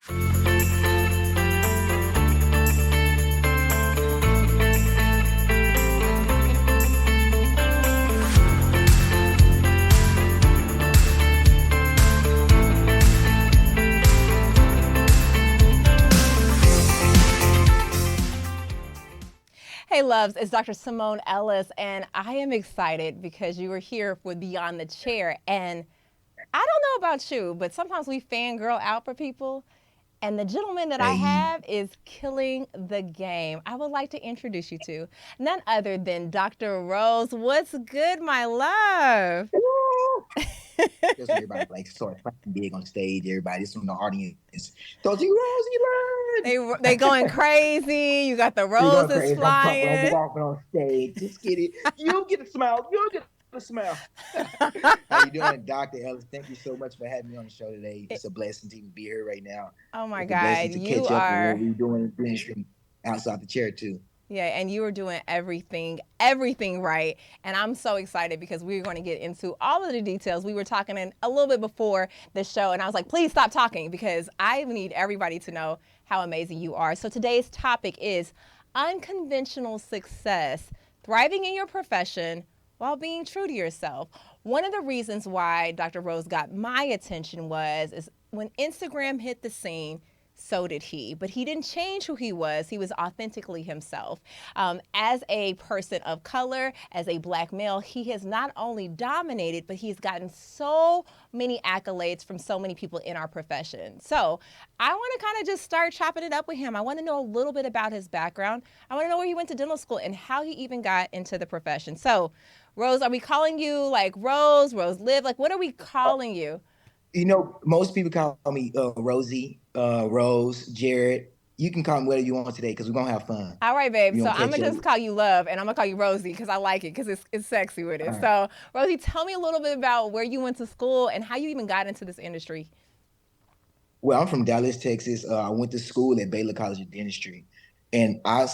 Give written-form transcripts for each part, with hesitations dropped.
Hey loves, it's Dr. Simone Ellis, and I am excited because you were here for Beyond the Chair. And I don't know about you, but sometimes we fangirl out for people. And the gentleman that I Hey, have is killing the game. I would like to introduce you to none other than Dr. Rose. What's good, my love? woo! Just when everybody like starts playing big on stage, everybody, this from the audience. Don't you, Rosie, They going crazy. You got the you're going roses crazy. I'm talking, I'm flying. walking on stage. Just get it. You'll get a smile. You'll get a smile. How you doing, Dr. Ellis? Thank you so much for having me on the show today. It's a blessing to even be here right now. Oh my It's a blessing God, to you catch up with what are. we're doing in ministry outside the chair too. Yeah, and you were doing everything right. And I'm so excited because we're going to get into all of the details. We were talking a little bit before the show, and I was like, please stop talking because I need everybody to know how amazing you are. So today's topic is unconventional success, thriving in your profession while being true to yourself. One of the reasons why Dr. Rose got my attention is when Instagram hit the scene, so did he. But he didn't change who he was. He was authentically himself. As a person of color, as a black male, he has not only dominated, but he's gotten so many accolades from so many people in our profession. So I want to kind of just start chopping it up with him. I want to know a little bit about his background. I want to know where he went to dental school and how he even got into the profession. So, Rose, are we calling you like Rose Liv? Like, what are we calling you? Most people call me Rosie, Rose, Jared. You can call me whatever you want today because we're gonna have fun. All right, babe. We're So gonna I'm catch gonna up. just call you Love, and I'm gonna call you Rosie because I like it because it's sexy with it. All right. So Rosie, tell me a little bit about where you went to school and how you even got into this industry. Well, I'm from Dallas, Texas. I went to school at Baylor College of Dentistry, and I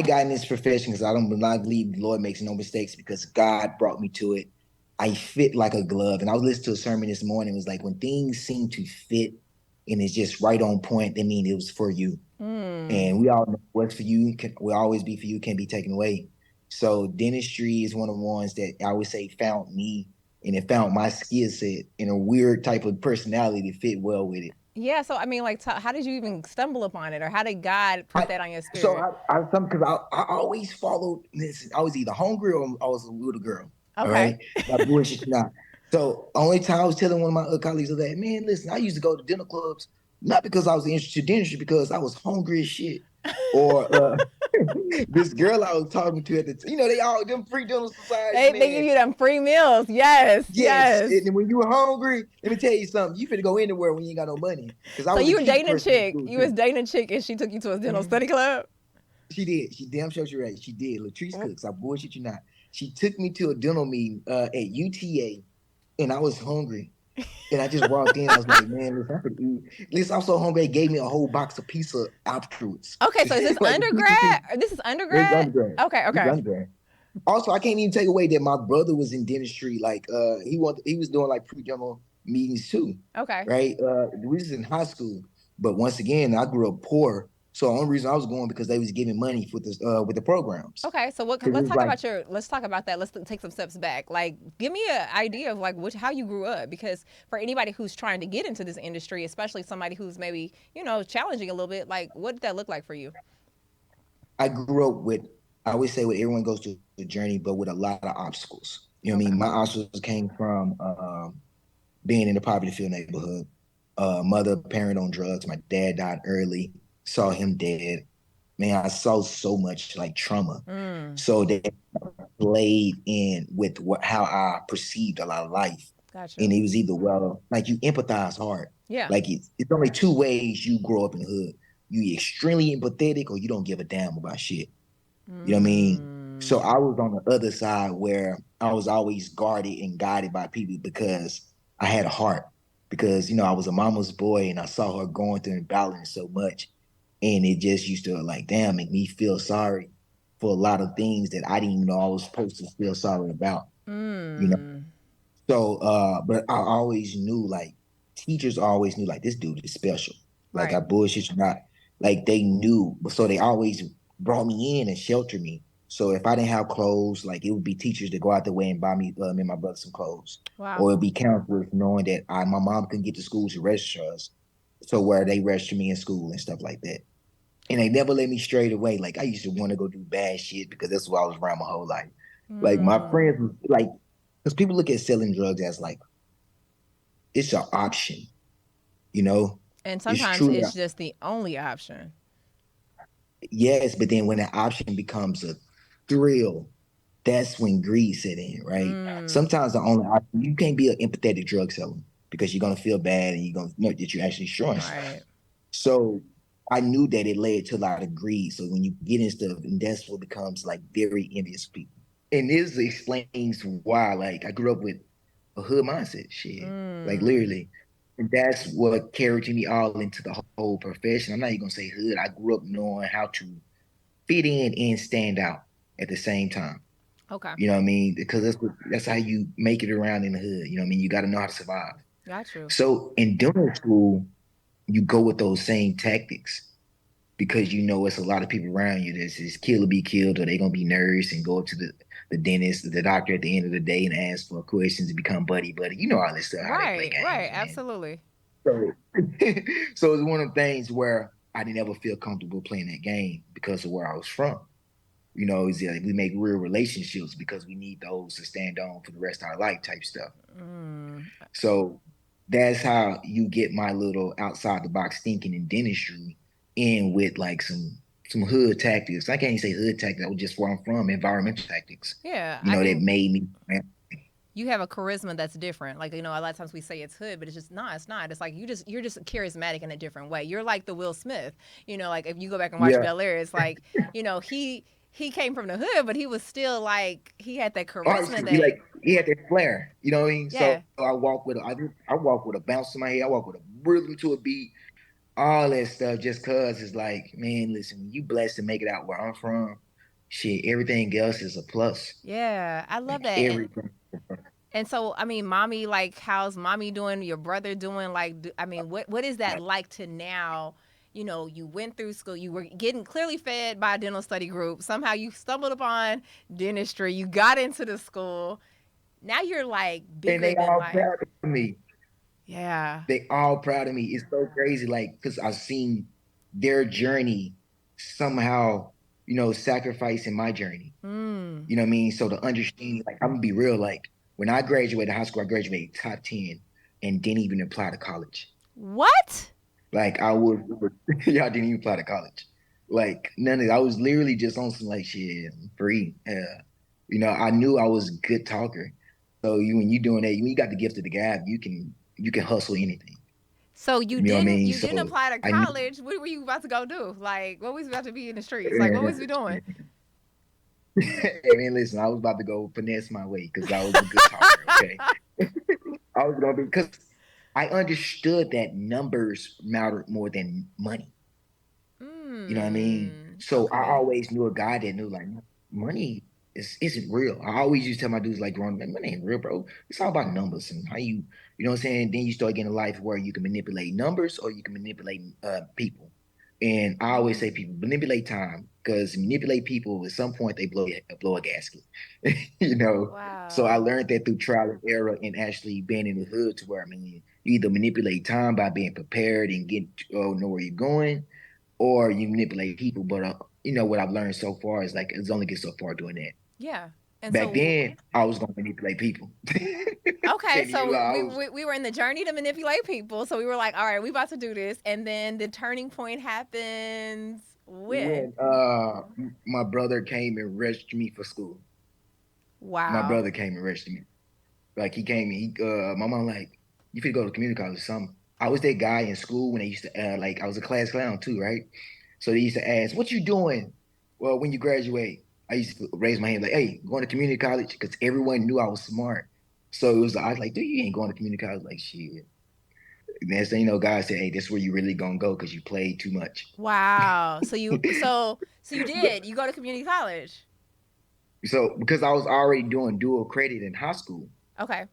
got in this profession because I don't believe the Lord makes no mistakes because God brought me to it. I fit like a glove, and I was listening to a sermon this morning. It was like when things seem to fit and it's just right on point, that means it was for you. Hmm. And we all know what's for you will always be for you, can't be taken away. So dentistry is one of the ones that I would say found me, and it found my skill set in a weird type of personality to fit well with it. Yeah. So I mean, like, how did you even stumble upon it, or how did God put I that on your so spirit? I some because I always followed this. I was either hungry or I was a little girl. All Okay. right, that bullshit not. So only time I was telling one of my other colleagues of that, man, listen, I used to go to dinner clubs not because I was interested in dentistry, because I was hungry as shit. Or this girl I was talking to at they all them free dental societies, They give man. you them free meals. Yes. Yes, Yes. and when you were hungry, let me tell you something. You finna go anywhere when you ain't got no money. Because I So was a you were cute dating a person in chick. school You was too. dating a chick, and she took you to a dental Mhm. study club. She did. She damn sure she right. She did. Latrice Cooks. I bullshit you not. She took me to a dental meeting at UTA, and I was hungry. And I just walked in. I was like, man, listen, I could eat. Listen, I'm so hungry. They gave me a whole box of pizza afterwards. Okay. So is this Like the pizza too. undergrad? Or this is This is undergrad? undergrad. Okay. This is Okay. undergrad. Also, I can't even take away that my brother was in dentistry. Like, he was doing like pre-dental meetings too, Okay. right? We was in high school, but once again, I grew up poor. So the only reason I was going because they was giving money with the programs. Okay, so what? Because it Let's was talk like, about your. Let's talk about that. Let's take some steps back. Like, give me an idea of like how you grew up, because for anybody who's trying to get into this industry, especially somebody who's maybe challenging a little bit, like what did that look like for you? I grew up with, I always say, what everyone goes through a journey, but with a lot of obstacles. You know what I Okay. mean? My obstacles came from being in the poverty field neighborhood. Mother, parent on drugs. My dad died early. Saw him dead. Man, I saw so much like trauma. Mm, So that played in with how I perceived a lot of life. gotcha. And it was either, well, like you empathize hard. Yeah. Like it's only two ways you grow up in the hood. You extremely empathetic or you don't give a damn about shit. You know what I mean? So Mm, I was on the other side where I was always guarded and guided by people because I had a heart. Because, I was a mama's boy and I saw her going through and battling so much. And it just used to like, damn, make me feel sorry for a lot of things that I didn't even know I was supposed to feel sorry about, you know? mm. So but I always knew like teachers always knew like this dude is special. Like I Right. bullshit you not. Like they knew, so they always brought me in and sheltered me. So if I didn't have clothes, like it would be teachers that go out the way and buy me and my brother some clothes, Wow. or it'd be counselors knowing that my mom couldn't get to school to register us, so where they register me in school and stuff like that. And they never let me straight away. Like I used to want to go do bad shit because that's what I was around my whole life. Like my Mm. friends was like, because people look at selling drugs as like it's an option, you know. And It's sometimes truly it's just the only option. yes, but then when that option becomes a thrill, that's when greed set in, right? Mm. Sometimes the only option you can't be an empathetic drug seller because you're gonna feel bad and you're gonna know that you're actually destroying stuff. Right. So I knew that it led to a lot of greed. So when you get in stuff, and that's what becomes like very envious people. And this explains why, like, I grew up with a hood mindset, shit, like Mm. literally. And that's what carried me all into the whole profession. I'm not even gonna say hood. I grew up knowing how to fit in and stand out at the same time. Okay. You know what I mean? Because that's how you make it around in the hood. You know what I mean? You got to know how to survive. Got you. So in dental school, you go with those same tactics because you know it's a lot of people around you that's just kill or be killed, or they gonna be nerds and go up to the dentist, the doctor at the end of the day and ask for questions and become buddy buddy. You know all this stuff, how they play Right. Right. games, man. Absolutely. So, so it's one of the things where I didn't ever feel comfortable playing that game because of where I was from. You know, is like we make real relationships because we need those to stand on for the rest of our life type stuff. Mm. So that's how you get my little outside the box thinking in dentistry in with like some hood tactics. I can't even say hood tactics, that was just where I'm from, environmental tactics, Yeah. you I know, that mean, made me you have a charisma that's different. Like, a lot of times we say it's hood, but it's just not. It's not. It's like you're just charismatic in a different way. You're like the Will Smith. Like if you go back and watch yeah. Bel Air, it's like, he came from the hood, but he was still like he had that charisma Honestly, he that like he had that flair, you know what I mean? So yeah. I walk with a bounce in my head, I walk with a rhythm to a beat, all that stuff just cause it's like, man, listen, when you blessed to make it out where I'm from, shit, everything else is a plus. Yeah, I love Like that. everything. And so, I mean, mommy, like, how's mommy doing? Your brother doing? Like, I mean, what is that like to now? You went through school. You were getting clearly fed by a dental study group. Somehow, you stumbled upon dentistry. You got into the school. Now you're like And bigger they than all life. proud of me. Yeah. They all proud of me. It's so crazy, like, because I've seen their journey somehow, sacrificing my journey. Mm. You know what I mean? So to understand, like, I'm gonna be real, like, when I graduated high school, I graduated top 10 and didn't even apply to college. What? Like I was, y'all didn't even apply to college. Like none of I was literally just on some like shit, I'm free. Yeah. I knew I was a good talker. So when you doing that, when you got the gift of the gab, you can hustle anything. So you You know what I didn't mean? you didn't So apply to I knew college? What were you about to go do? Like, what was you about to be in the streets? Like, what was you doing? I mean, listen, I was about to go finesse my way because I was a good talker. Okay, I was gonna be because I understood that numbers mattered more than money. You know what I mean? So I Okay. always knew a guy that knew like money isn't real. I always used to tell my dudes like growing up, money ain't real, bro. It's all about numbers and how you know what I'm saying? Then you start getting a life where you can manipulate numbers or you can manipulate people. And I always say people manipulate time because manipulate people at some point they blow a gasket. you know. So I Wow. learned that through trial and error and actually being in the hood to where I mean you either manipulate time by being prepared and getting know where you're going, or you manipulate people. But what I've learned so far is like it's only get so far doing that. Yeah. And Back so then, I was gonna manipulate people. okay, Can't even so lie. we, we we were in the journey to manipulate people. So we were like, all right, we about to do this, and then the turning point happens when? When my brother came and registered me for school. My Wow. brother came and registered me. Like he came and my mom like, you could go to community college or something. I was that guy in school when they used to like I was a class clown too, right? So they used to ask, "What you doing?" Well, when you graduate, I used to raise my hand like, "Hey, going to community college," because everyone knew I was smart. So it was I was like, "Dude, you ain't going to community college?" Like shit. And next thing you know, God said, "Hey, this is where you really gonna go because you played too much." Wow. So you did. You go to community college. So because I was already doing dual credit in high school, Okay.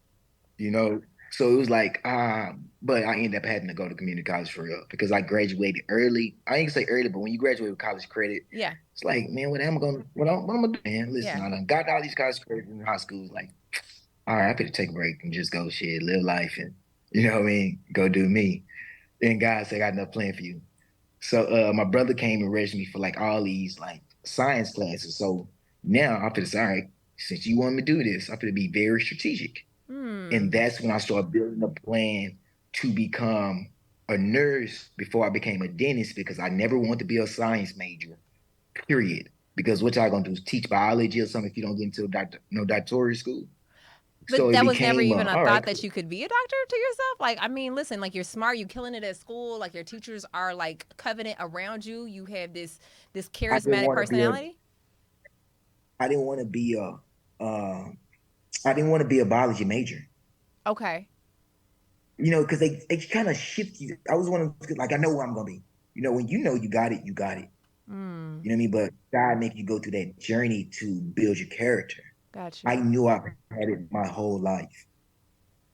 you know. So it was like, but I ended up having to go to community college for real because I graduated early. I ain't gonna say early, but when you graduate with college credit, Yeah. it's like, man, what I'm gonna do, man? Listen, Yeah. I done got all these college credits in high school. Like, all right, I could take a break and just go shit, live life, and you know what I mean, go do me. Then God said, I got enough plan for you. So my brother came and registered me for like all these like science classes. So now I'm gonna say, all right, since you want me to do this, I'm gonna be very strategic. And Hmm. that's when I started building a plan to become a nurse before I became a dentist because I never wanted to be a science major, period. Because what y'all gonna do is teach biology or something if you don't get into no doctoral school. So But it that was never became, even a all right, thought that cool. you could be a doctor to yourself. Like, I mean, listen, like you're smart, you killing it at school, like your teachers are like covenant around you. You have this I didn't charismatic want to be a, personality. I didn't want to be I didn't want to be a biology major. Okay. Because they kind of shift you. I was one of those, like, I know where I'm gonna be. When you know you got it, you got it. Mm, You know what I mean? But God make you go through that journey to build your character. got I you. knew I had it my whole life.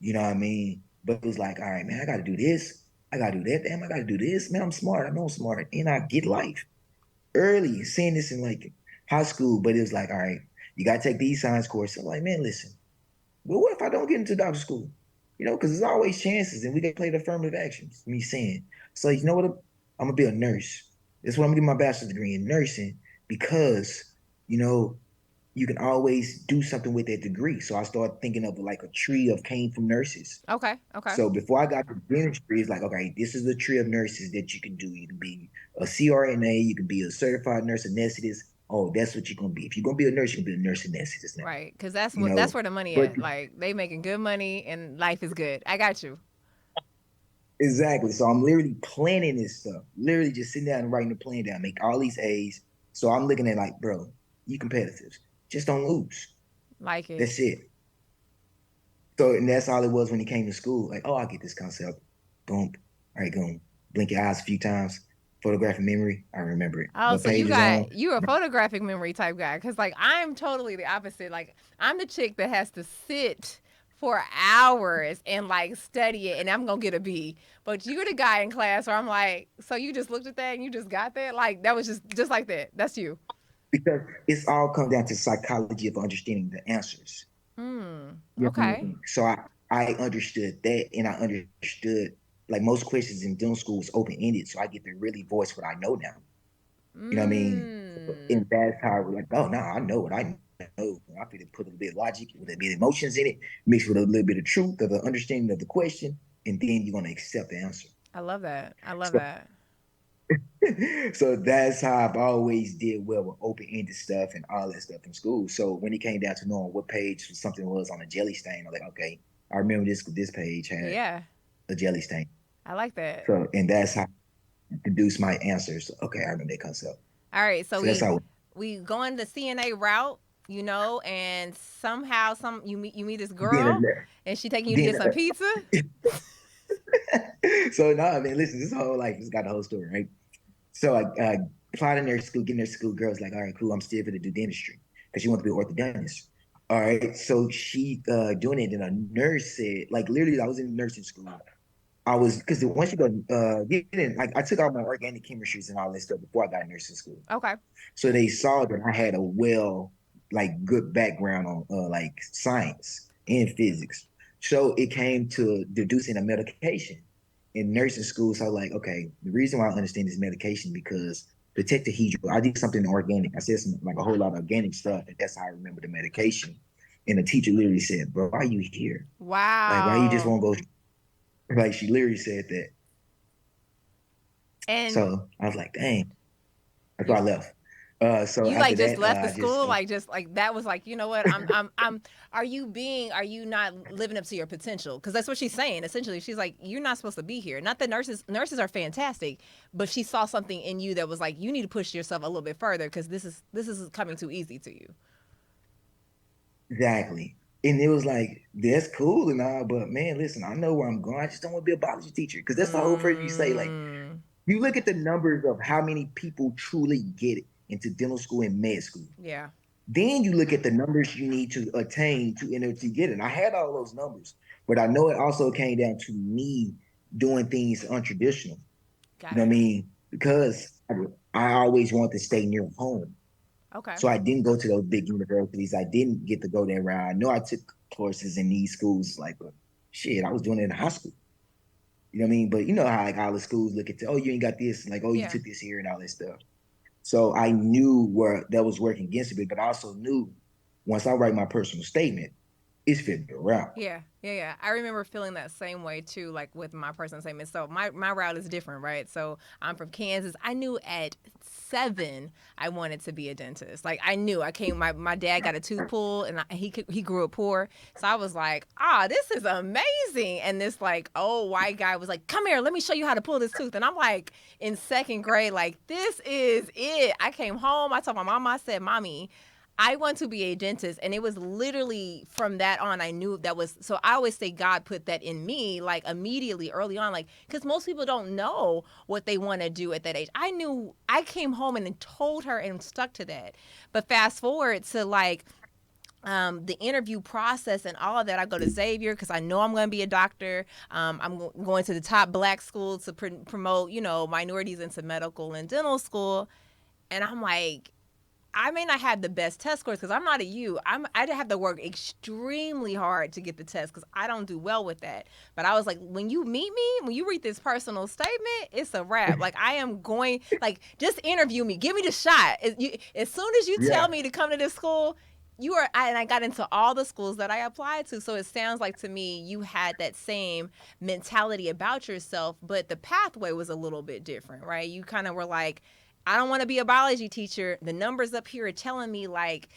You know what I mean? But it was like, all right, man, I gotta do this. I gotta do that. Damn, I gotta do this. Man, I'm smart. I know I'm smart. And I get life early, seeing this in like high school. But it was like, all right, you gotta take these science courses. I'm like, man, listen, well, what if I don't get into doctor school? Because there's always chances, and we got to play the affirmative actions. Me saying, so you know what? I'm gonna be a nurse. That's what I'm gonna get my bachelor's degree in nursing because you know you can always do something with that degree. So I started thinking of like a tree of came from nurses. Okay. Okay. So before I got to dentistry, it's like, okay, this is the tree of nurses that you can do. You can be a CRNA, you can be a certified nurse anesthetist. Oh, that's what you're gonna be. If you're gonna be a nurse, you can be a nurse anesthetist now. Right. Because that's You what that's know, where the money but at. Like they making good money and life is good. I got you. exactly. So I'm literally planning this stuff. Literally just sitting down and writing the plan down, make all these A's. So I'm looking at like, bro, you competitive. Just don't lose. Like it. That's it. So and that's all it was when he came to school. Like, oh, I get this concept. Boom. All right, boom. Blink your eyes a few times. Photographic memory. I remember it. Oh, What so page you is on? got a photographic memory type guy. Cause like I'm totally the opposite. Like I'm the chick that has to sit for hours and like study it and I'm gonna get a B. But you're the guy in class where I'm like, so you just looked at that and you just got that? Like that was just like that. That's you. Because it's all come down to psychology of understanding the answers. Hmm. You know what I Okay. mean? So I understood that and I understood like most questions in dental school is open ended. So I get to really voice what I know now. You know what I mean? Mm. And that's how I was like, oh no, I know what I know. I feel to put a little bit of logic with a bit of emotions in it, mixed with a little bit of truth of the understanding of the question, and then you're gonna accept the answer. I love that. I love So that. so that's how I've always did well with open-ended stuff and all that stuff in school. So when it came down to knowing what page something was on a jelly stain, I'm like, okay, I remember this page had Yeah. a jelly stain. I like that. So and that's how I deduce my answers. Okay, I remember that concept. All right, so So that's how we going the CNA route, and somehow you meet this girl, then and she taking you to then get some pizza. so no, I mean, listen, this whole life, this got the whole story, right? So I applied in their school, getting their school. Girls like, all right, cool. I'm still for to do dentistry because she wants to be an orthodontist. All right, so she doing it, and a nurse said, like, literally, I was in nursing school. I was because once you go get in, like, I took all my organic chemistries and all that stuff before I got in nursing school. Okay. So they saw that I had a like, good background on like science and physics. So it came to deducing a medication in nursing school. So I was like, okay, the reason why I understand this medication because the tetrahedral, I did something organic. I said some like a whole lot of organic stuff, and that's how I remember the medication. And the teacher literally said, "Bro, why are you here? Like, why you just Wow. won't go?" Like, she literally said that. And So I was like, "Dang." That's why you I left. So you after like just that, left the I just school, like just like that was like, you know what, I'm are you not living up to your potential? Because that's what she's saying essentially. She's like, you're not supposed to be here. Not that nurses are fantastic, but she saw something in you that was like, you need to push yourself a little bit further because this is coming too easy to you. exactly. And it was like, that's cool and all, but man, listen, I know where I'm going. I just don't want to be a biology teacher. Because that's the whole phrase you say. Like, Mm, you look at the numbers of how many people truly get it into dental school and med school. yeah. Then you look at the numbers you need to attain to enter to get it. And I had all those numbers. But I know it also came down to me doing things untraditional. You know what I Gotcha. mean? Because I always wanted to stay near home. Okay. So I didn't go to those big universities. I didn't get to go that route. I know I took courses in these schools, like, but shit, I was doing it in high school. You know what I mean? But you know how like all the schools look at, oh, you ain't got this, like, oh, you Yeah. took this here and all this stuff. So I knew where that was working against me, but I also knew once I write my personal statement, it's figured out. Yeah, yeah, yeah. I remember feeling that same way too, like with my personal statement. So my route is different, right? So I'm from Kansas. I knew at 7 I wanted to be a dentist. Like I knew. I came. My dad got a tooth pulled, and he grew up poor. So I was like, this is amazing. And this like old white guy was like, come here, let me show you how to pull this tooth. And I'm like in 2nd grade, like this is it. I came home. I told my mom. I said, mommy, I want to be a dentist. And it was literally from that on, I knew that was, so I always say God put that in me, like immediately early on, like, because most people don't know what they want to do at that age. I knew, I came home and told her and stuck to that. But fast forward to like, the interview process and all of that, I go to Xavier because I know I'm going to be a doctor. I'm going to the top black school to promote, minorities into medical and dental school. And I'm like, I may not have the best test scores because I'm not a U. I'd have to work extremely hard to get the test because I don't do well with that. But I was like, when you meet me, when you read this personal statement, it's a wrap. Like I am going, like just interview me, give me the shot. As soon as you tell Yeah. me to come to this school, and I got into all the schools that I applied to. So it sounds like to me you had that same mentality about yourself, but the pathway was a little bit different, right? You kind of were like, I don't want to be a biology teacher. The numbers up here are telling me like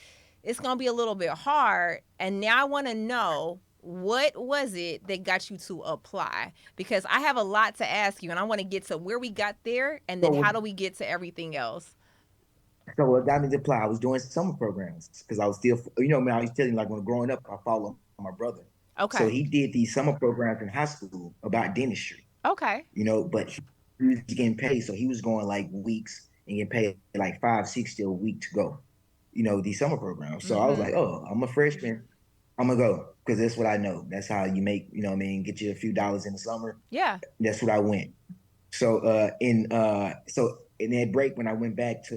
it's going to be a little bit hard. And now I want to know, what was it that got you to apply? Because I have a lot to ask you and I want to get to where we got there and then So, how do we get to everything else? so what got me to apply, I was doing summer programs because I was still, man, I was telling you, like when growing up, I followed my brother. So Okay. he did these summer programs in high school about dentistry, Okay. but he was getting paid. So he was going like weeks and getting paid like 560 a week to go, these summer programs. So I was Mm-hmm. like, oh, I'm a freshman. I'm gonna go because that's what I know. That's how you make, what I mean, get you a few dollars in the summer. Yeah. That's what I went. So so in that break when I went back to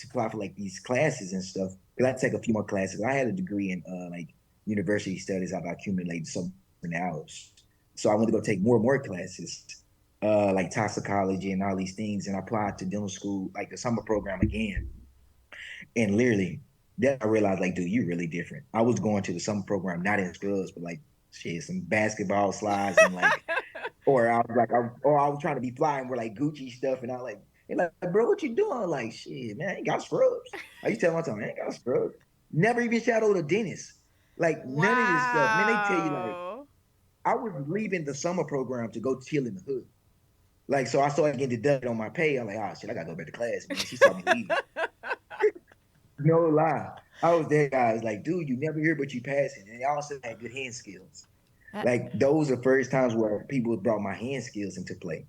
apply for like these classes and stuff, because I take a few more classes. I had a degree in like university studies. I've accumulated so many hours. So I went to go take more and more classes, like toxicology and all these things, and I applied to dental school, like the summer program again. And literally, then I realized, like, dude, you're really different. I was going to the summer program, not in scrubs, but like, shit, some basketball slides and like, or I was like, or I was trying to be flying with like Gucci stuff, and I like, and like, bro, what you doing? Like, shit, man, I ain't got scrubs. I used to tell my time, I ain't got scrubs. Never even shadowed a dentist. Like none of this stuff. Man, they tell you like, Wow. I was leaving the summer program to go chill in the hood. Like, so I started getting deducted on my pay. I'm like, oh shit, I gotta go back to class, man. She saw me leaving. No lie. I was that guy. It's like, dude, you never hear but you passing. And I also had good hand skills. Like those are first times where people brought my hand skills into play.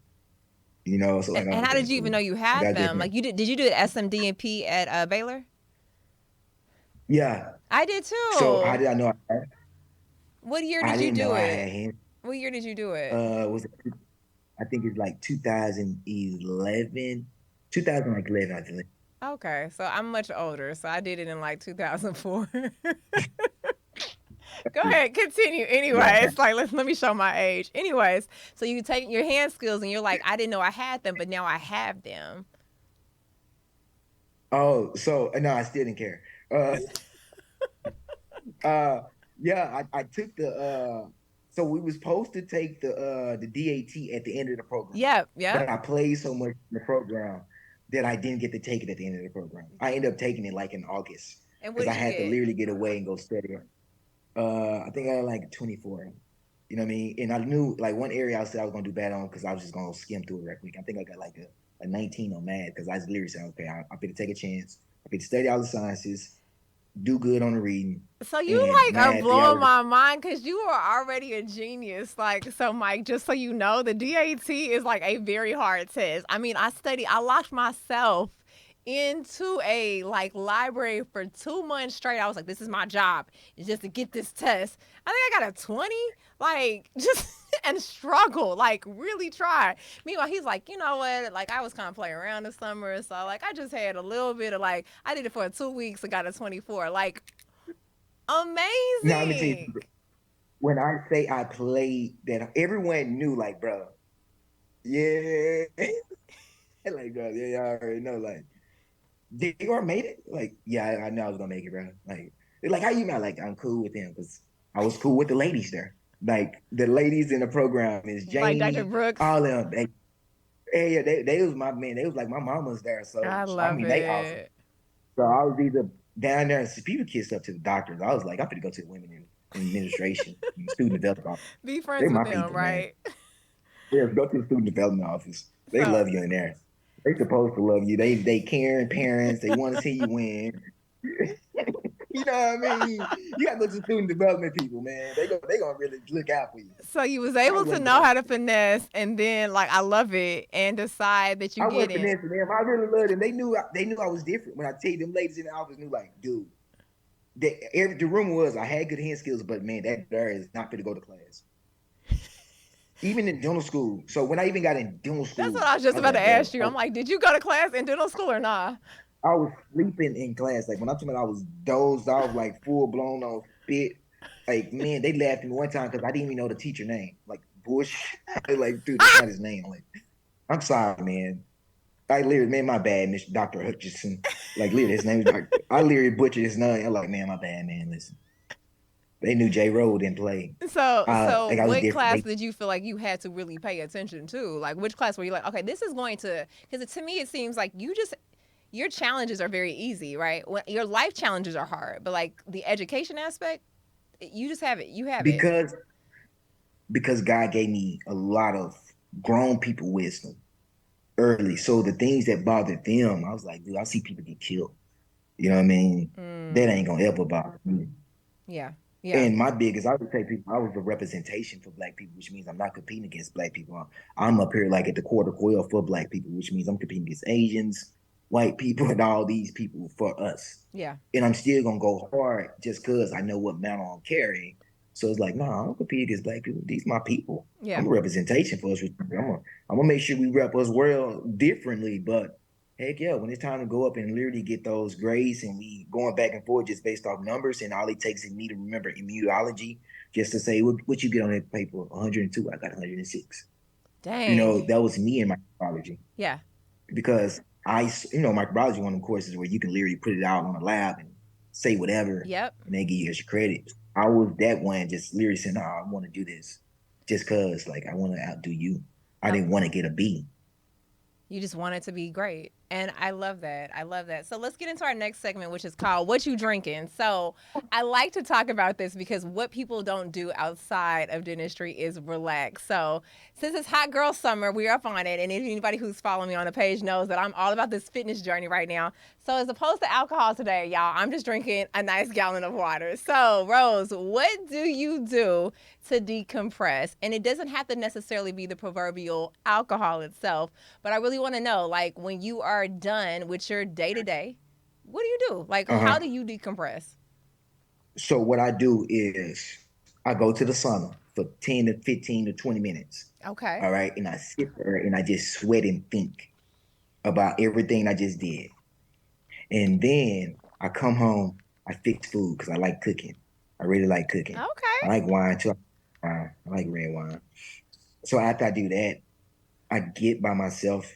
So like, oh, And how okay, did you even cool. know you I had got them? different. Like you did you do SMD and P at Baylor? Yeah. I did So how too. did I know What year I did you didn't know do I had it? hand What year did you do it? was it, I think it's like 2011, 2011, I think. Okay, so I'm much older, so I did it in like 2004. Go ahead, continue. Yeah. Anyways, like let me show my age. Anyways, so you take your hand skills and you're like, I didn't know I had them, but now I have them. Oh, so no, I still didn't care. Uh yeah, I took so we was supposed to take the DAT at the end of the program. Yep, yep. But I played so much in the program that I didn't get to take it at the end of the program. I ended up taking it like in August And what because I did you had to get? literally get away and go study. I think I had like 24. You know what I mean? And I knew like one area I said I was gonna do bad on because I was just gonna skim through it real quick. I think I got like a 19 on math because I just literally said, okay, I'm gonna take a chance. I'm gonna study all the sciences, do good on the reading, So you and like are math. Yeah, blowing my mind because you are already a genius. Like, so Mike, just so you know, the DAT is like a very hard test. I mean, I locked myself into a like library for 2 months straight. I was like, this is my job. It's just to get this test. I think I got a 20. Like just and struggle. Like really try. Meanwhile, he's like, you know what? Like I was kind of playing around this summer. So like I just had a little bit of like I did it for 2 weeks and got a 24. Like Now let me tell you amazing. something. When I say I played that, everyone knew, like, bro, yeah, like, bro, yeah, y'all already know, like, did you already made it? Like, yeah, I know I was gonna make it, bro. Like, they're like, how you know? Like, I'm cool with him because I was cool with the ladies there. Like, the ladies in the program is Like Dr. Janie, Brooks. all of them. Yeah, they was my man. They was like my mama's there. So I I love mean, they awesome. it. So I was either down there and see people kissed up to the doctors. I was like, I'm gonna go to the women in administration, and student development. Be They're friends with my them, people, man. right? Yeah, go to the student development office. They So love you in there. They supposed to love you. They caring parents. They want to see you win. You know what I mean? You gotta go to student development people, man. They gonna really look out for you. so you was I able to wasn't know going. how to finesse and then like I love it and decide that you I get wasn't in. finessing them. I really loved them. They knew I was different. When I tell you, them ladies in the office knew, like, dude. The rumor was I had good hand skills, but man, that there is not fit to go to class. Even in dental school. So when I even got in dental That's what school, I was just I was about to like, bro, ask you. I'm like, did you go to class in dental school or not? I was sleeping in class. Like when I'm talking about I was dozed off, like full blown on spit. Like, man, they laughed at me one time because I didn't even know the teacher name. Like Bush. Like, dude, that's not his name. Like, I'm sorry, man. I literally, man, my bad, Mr. Dr. Hutchinson. Like, literally, his name is Dr. I literally butchered his name. I'm like, man, my bad, man. Listen. They knew J. Rowe didn't play. So Like I was what different. class did you feel like you had to really pay attention to? Like which class were you like, okay, this is going to because to me it seems like you just your challenges are very easy, right? When your life challenges are hard, but like the education aspect, you just have it. You have it. because because God gave me a lot of grown people wisdom early. So the things that bothered them, I was like, dude, I see people get killed. You know what I mean? That Mm, ain't gonna ever bother me. yeah. Yeah. And my biggest, I would say, people, I was a representation for Black people, which means I'm not competing against Black people. I'm up here like at the quarter coil for Black people, which means I'm competing against Asians, white people, and all these people for us. Yeah. And I'm still gonna go hard just because I know what mantle I'm carrying. So it's like, no, I don't compete against Black people. These my people. Yeah. I'm a representation for us. I'm gonna make sure we rep us well differently, but heck yeah, when it's time to go up and literally get those grades and we going back and forth just based off numbers, and all it takes is me to remember immunology just to say what you get on that paper, 102, I got 106. You Dang. know, that was me in microbiology Yeah. because microbiology one of the courses where you can literally put it out on a lab and say whatever Yep. and they give you extra credit. I was that one just literally saying, no, I want to do this just because like I want to outdo you. I I, didn't want to get a B. You just want it to be great. And I love that. I love that. So let's get into our next segment, which is called What You Drinking. So I like to talk about this because what people don't do outside of dentistry is relax. So since it's hot girl summer, we're up on it. And anybody who's following me on the page knows that I'm all about this fitness journey right now. So as opposed to alcohol today, y'all, I'm just drinking a nice gallon of water. So Rose, what do you do to decompress? And it doesn't have to necessarily be the proverbial alcohol itself, but I really want to know, like, when you are done with your day to day, what do you do? Like, how Uh-huh. do you decompress? So what I do is I go to the sauna for 10 to 15 to 20 minutes. Okay. All right. And I sit there and I just sweat and think about everything I just did. And then I come home, I fix food because I like cooking. I really like cooking. I Okay. like wine too. I like red wine. So after I do that, I get by myself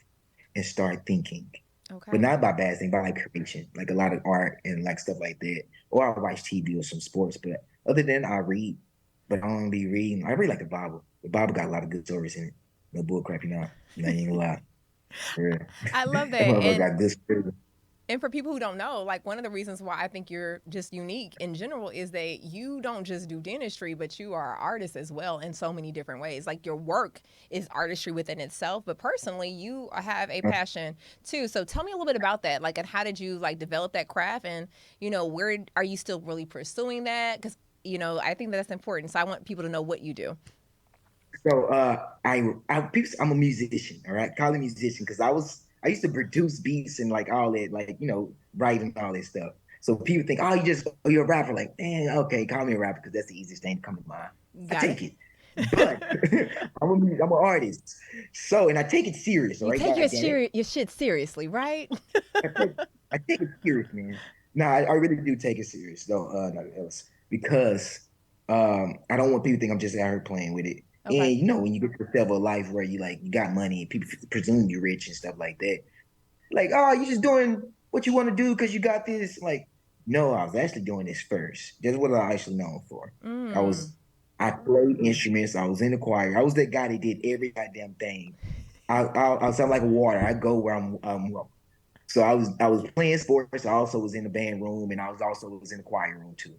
and start thinking. But Okay. not about bad things, about like creation, like a lot of art and like stuff like that. Or I watch TV or some sports. But other than I read, but I don't be reading. I read like the Bible. The Bible got a lot of good stories in it. No bull crap, you know. Not even gonna lie. For real. I love That that. motherfucker got good stories. And for people who don't know, like one of the reasons why I think you're just unique in general is that you don't just do dentistry, but you are an artist as well in so many different ways. Like your work is artistry within itself, but personally, you have a passion too. So tell me a little bit about that. Like, and how did you like develop that craft? And where are you still really pursuing that? Because I think that's important. So I want people to know what you do. So I'm a musician, all right, college musician, because I was I used to produce beats and like all that, like writing all that stuff. So people think, oh, you're a rapper. Like, man, okay, call me a rapper because that's the easiest thing to come to mind. I Got it. take it, but I'm an artist. So, and I take it serious. All You right, take God damn it, your shit seriously, right? I take, I take it serious, man. No, I really do take it serious though, Dr. Ellis, because I don't want people to think I'm just out here playing with it. Okay. And when you get to the level of life where you got money and people presume you're rich and stuff like that, like, oh, you just doing what you want to do because you got this. Like, no, I was actually doing this first. That's what I actually known for. I Mm. was, I played instruments. I was in the choir. I was that guy that did every goddamn thing. I sound like water. I go where I'm welcome. So I was playing sports. I also was in the band room, and I was in the choir room too,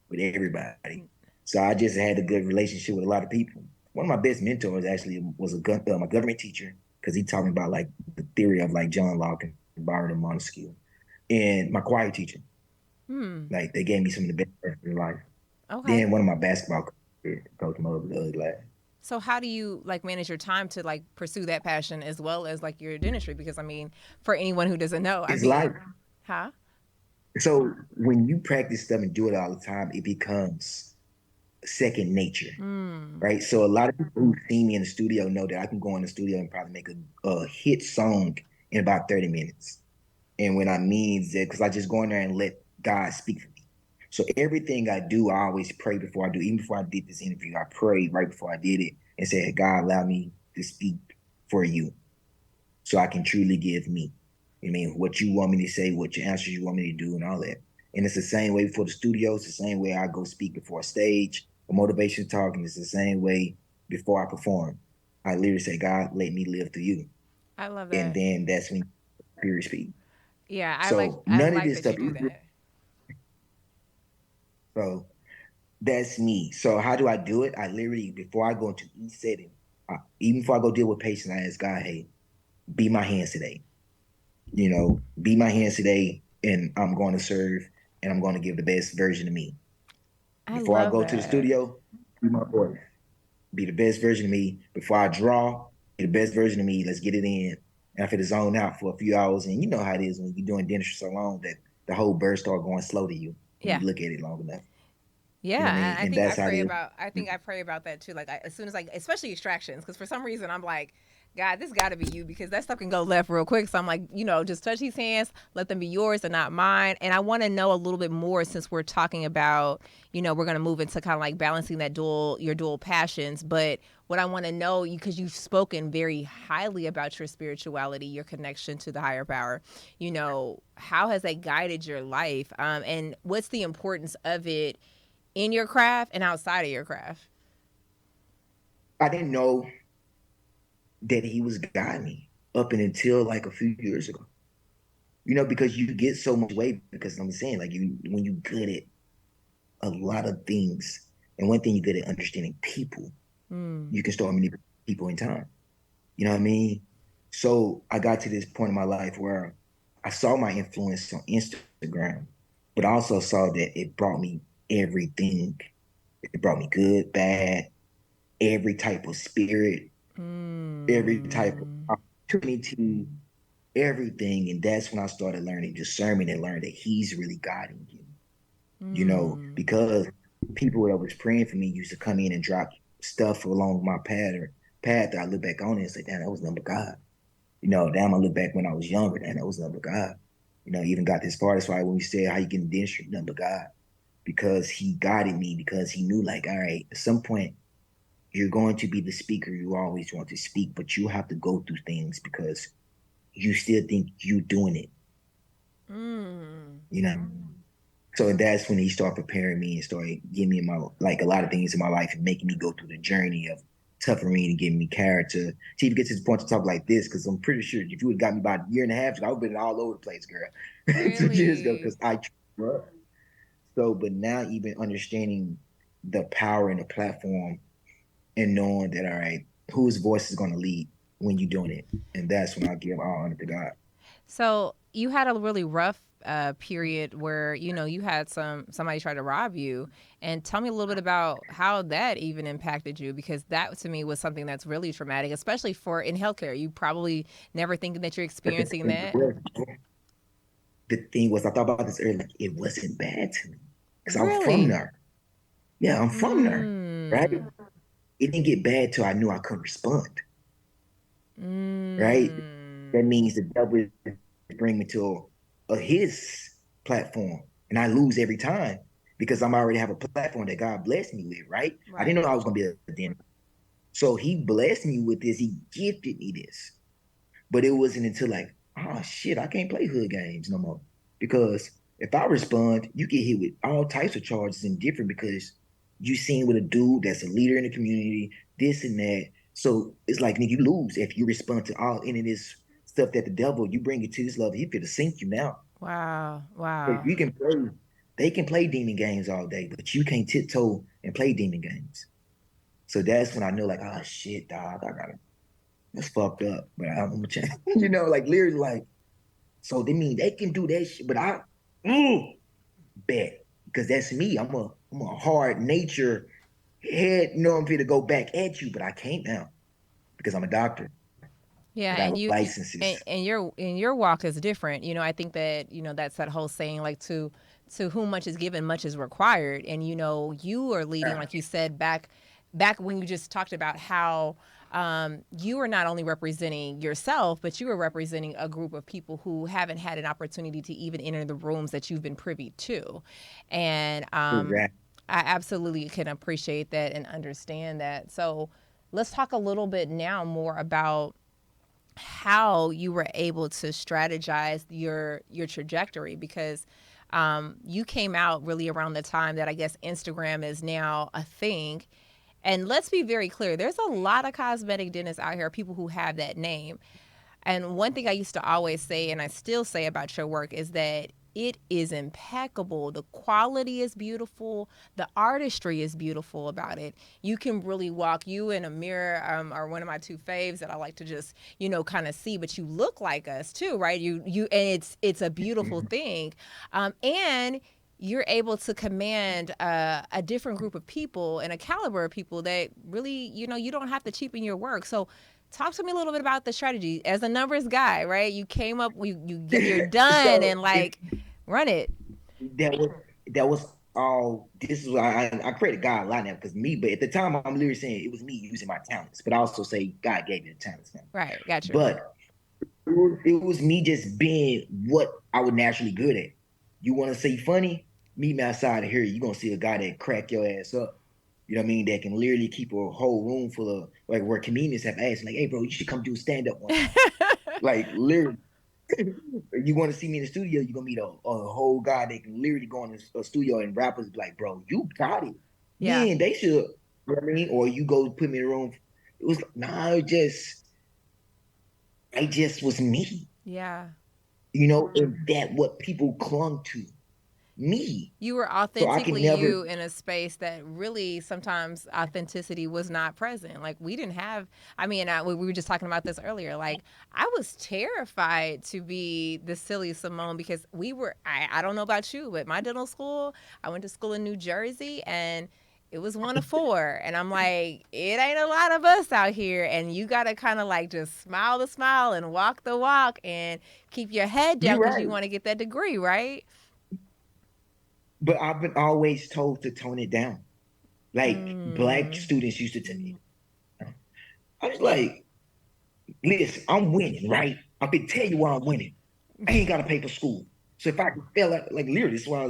with everybody. So I just had a good relationship with a lot of people. One of my best mentors actually was my government teacher because he taught me about like the theory of like John Locke and Byron and Montesquieu, and my choir teacher. Hmm. Like they gave me some of the best lessons in life. Okay. Then one of my basketball coach, my other lad. So how do you like manage your time to like pursue that passion as well as like your dentistry? Because I mean, for anyone who doesn't know, I It's life. mean, huh? So when you practice stuff and do it all the time, it becomes second nature. Mm. Right. So a lot of people who see me in the studio know that I can go in the studio and probably make a hit song in about 30 minutes. And when I mean that, because I just go in there and let God speak for me. So everything I do, I always pray before I do. Even before I did this interview, I prayed right before I did it and said, God, allow me to speak for you so I can truly give me. I mean, what you want me to say, what your answers you want me to do, and all that. And it's the same way before the studio. It's the same way I go speak before a stage, a motivation talk, and it's the same way before I perform. I literally say, God, let me live through you. I love And that. then that's when spirit speak. Yeah, So I none of like this that you stuff. do that. So that's me. So how do I do it? I literally, before I go into each setting, even before I go deal with patients, I ask God, hey, be my hands today. Be my hands today, and I'm going to serve, and I'm going to give the best version of me. I Before I love go to the that. studio, be my voice. Be the best version of me. Before I draw, be the best version of me. Let's get it in. And after the zone out for a few hours, and you know how it is when you're doing dentistry so long that the whole bird start going slow to you when you Yeah. look at it long enough. You know what I Yeah, mean? I And think I that's how it pray is. about. I think I pray about that too. Like as soon as like, especially extractions, because for some reason I'm like, God, this got to be you because that stuff can go left real quick. So I'm like, just touch these hands, let them be yours and not mine. And I want to know a little bit more since we're talking about, we're gonna move into kind of like balancing your dual passions. But what I want to know, because you've spoken very highly about your spirituality, your connection to the higher power. How has that guided your life? And what's the importance of it in your craft and outside of your craft? I didn't know that he was guiding me up and until like a few years ago. Because you get so much weight because I'm saying like when you good at a lot of things, and one thing you're good at understanding people, Mm. you can start manipulating people in time. You know what I mean? So I got to this point in my life where I saw my influence on Instagram, but I also saw that it brought me everything. It brought me good, bad, every type of spirit, every type Mm. of opportunity, everything. And that's when I started learning discernment and learned that he's really guiding you, Mm. because people that was praying for me used to come in and drop stuff along my path that I look back on it and say, damn, that was number God. Damn, I look back when I was younger, damn, that was number God. Even got this far. That's why when we said how you get in dentistry, number God. Because he guided me, because he knew, like, all right, at some point, you're going to be the speaker you always want to speak, but you have to go through things because you still think you're doing it, Mm. you know? So that's when he started preparing me and started giving me like a lot of things in my life and making me go through the journey of toughening and giving me character to even get to the point to talk like this. Because I'm pretty sure if you would have got me about a year and a half ago, I would have been all over the place, girl. 2 years ago, Really? because I tried. So, but now even understanding the power and the platform and knowing that, all right, whose voice is going to lead when you're doing it. And that's when I give all honor to God. So you had a really rough period where you had somebody try to rob you, and tell me a little bit about how that even impacted you, because that to me was something that's really traumatic, especially for in healthcare. You probably never thinking that you're But experiencing that. the thing was, I thought about this earlier, like it wasn't bad to me because I'm from Really? there. Yeah, I'm from there, right? Mm. It didn't get bad till I knew I couldn't respond, right? That Mm. means the devil is bringing me to his platform, and I lose every time because I'm already have a platform that God blessed me with, right? I didn't Right. know I was gonna be a dentist, so He blessed me with this. He gifted me this, but it wasn't until like, oh shit, I can't play hood games no more because if I respond, you get hit with all types of charges and different because you seen with a dude that's a leader in the community, this and that. So it's like, nigga, you lose if you respond to all any of this stuff that the devil, you bring it to this level, he finna sink you now. Wow. If Wow. you can play, they can play demon games all day, but you can't tiptoe and play demon games. So that's when I know, like, oh shit, dog, I gotta, that's fucked up. But I'm gonna change, like literally, like, so they mean they can do that shit, but I bet because that's me. I'm a hard nature head. I'm fit to go back at you, but I can't now because I'm a doctor. Yeah, I got and licenses. your walk is different. I think that that's that whole saying, like, to whom much is given, much is required. And you are leading, like you said, back when you just talked about how you are not only representing yourself, but you are representing a group of people who haven't had an opportunity to even enter the rooms that you've been privy to. And Correct. I absolutely can appreciate that and understand that. So let's talk a little bit now more about how you were able to strategize your trajectory, because you came out really around the time that I guess Instagram is now a thing. And let's be very clear, there's a lot of cosmetic dentists out here, people who have that name. And one thing I used to always say, and I still say about your work, is that it is impeccable. The quality is beautiful. The artistry is beautiful about it. You can really walk. You in a mirror are one of my two faves that I like to just kind of see. But you look like us too, right? And it's a beautiful thing, and you're able to command a different group of people and a caliber of people that really you don't have to cheapen your work. So talk to me a little bit about the strategy as a numbers guy, right? You came up, you're done, So and like run it. that was all. This is why I created God a lot now because me. But at the time, I'm literally saying it was me using my talents, but I also say God gave me the talents now. Right, got you. But it was me just being what I was naturally good at. You want to say funny? Meet me outside of here. You're gonna see a guy that crack your ass up. You know what I mean? That can literally keep a whole room full of like where comedians have asked, like, hey bro, you should come do a stand-up one time. Like literally. You want to see me in the studio, you're gonna meet a whole guy that can literally go in a studio and rappers be like, bro, you got it. Yeah, Man, they should, you know what I mean? Or you go put me in a room. It was nah, I just was me, yeah. and that what people clung to, me. You were So I can authentically never. you in a space that really sometimes authenticity was not present. Like we didn't have. I mean, we were just talking about this earlier. Like I was terrified to be the silly Simone because we were. I don't know about you, but my dental school. I went to school in New Jersey and it was one of four. And I'm like, it ain't a lot of us out here. And you got to kind of like just smile the smile and walk the walk and keep your head down You're because you right, want to get that degree, right? but I've been always told to tone it down. Like black Mm. students used to tell me, I was like, listen, I'm winning, right? I can tell you why I'm winning. I ain't got to pay for school. So if I can feel like literally, this is why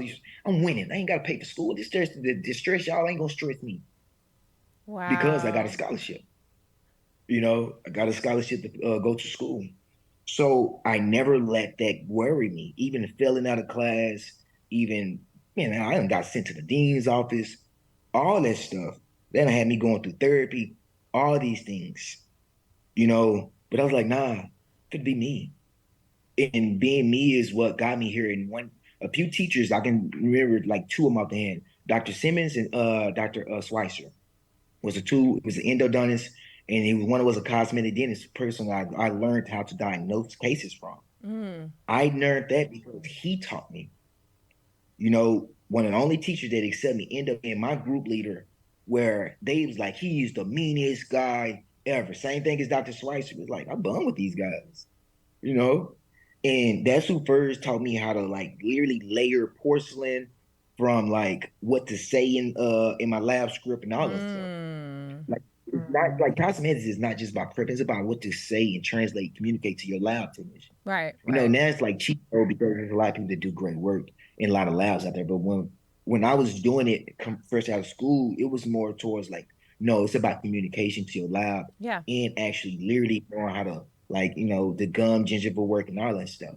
I'm winning. I ain't got to pay for school. The stress y'all ain't gonna stress me because I got a Wow. scholarship. I got a scholarship to go to school. So I never let that worry me. Even failing out of class, even I done got sent to the dean's office, all that stuff. Then I had me going through therapy, all these things. But I was like, nah, it could be me. And being me is what got me here. And a few teachers I can remember, like two of them off the hand, Dr. Simmons and Dr. Schweitzer was was an endodontist, and one was a cosmetic dentist person I learned how to diagnose cases from. I learned that because he taught me. You know, one of the only teachers that accepted me ended up being my group leader, where they was like, he is the meanest guy ever. Same thing as Dr. Schweitzer was like, I'm done with these guys, you know? And that's who first taught me how to like literally layer porcelain from like what to say in my lab script and all that stuff. Mm. Like it's not like cosmetics is not just about prep, it's about what to say and translate, communicate to your lab technician. Right, You know, right. now it's like cheap code because there's a lot of people that do great work in a lot of labs out there. But when I was doing it first out of school, it was more towards like, no, it's about communication to your lab Yeah. and actually literally knowing how to like, you know, the gum gingival work and all that stuff.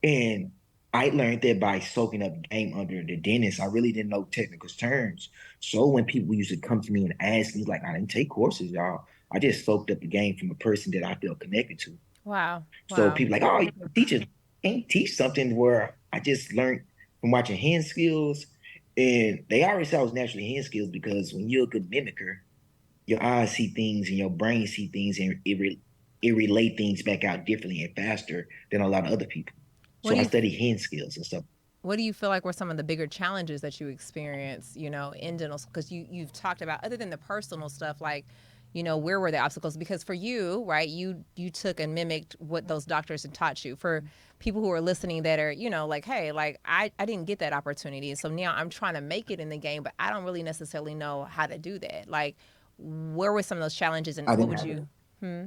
And I learned that by soaking up game under the dentist. I really didn't know technical terms. So when people used to come to me and ask me, like, I didn't take courses, y'all. I just soaked up the game from a person that I felt connected to. Wow. So Wow. people like, oh, teachers can't teach something where I just learned from watching hand skills. And they always say I was naturally hand skills because when you're a good mimicker, your eyes see things and your brain see things and it relate things back out differently and faster than a lot of other people. What So do I you study hand skills and stuff. what do you feel like were some of the bigger challenges that you experienced, in dental school? Because you've talked about, other than the personal stuff, like, where were the obstacles? Because for you, right, you took and mimicked what those doctors had taught you. For people who are listening that are, like, hey, like I didn't get that opportunity. So now I'm trying to make it in the game, but I don't really necessarily know how to do that. Like, where were some of those challenges and I what didn't would have you, hmm?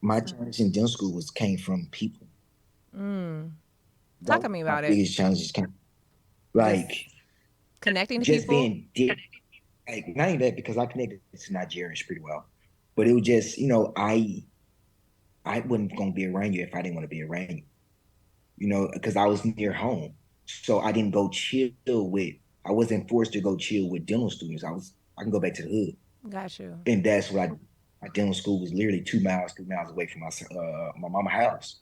my challenge in dental school was came from people. That Talk was to me my about it. biggest challenges came Just like connecting to just people. being different. Like not even that because I connected to Nigerians pretty well. But it was just, you know, I wasn't gonna be around you if I didn't want to be around you. You know, because I was near home. So I didn't go chill with I wasn't forced to go chill with dental students. I can go back to the hood. Got you. And that's what I my dental school was literally 2 miles, 3 miles away from my mama house.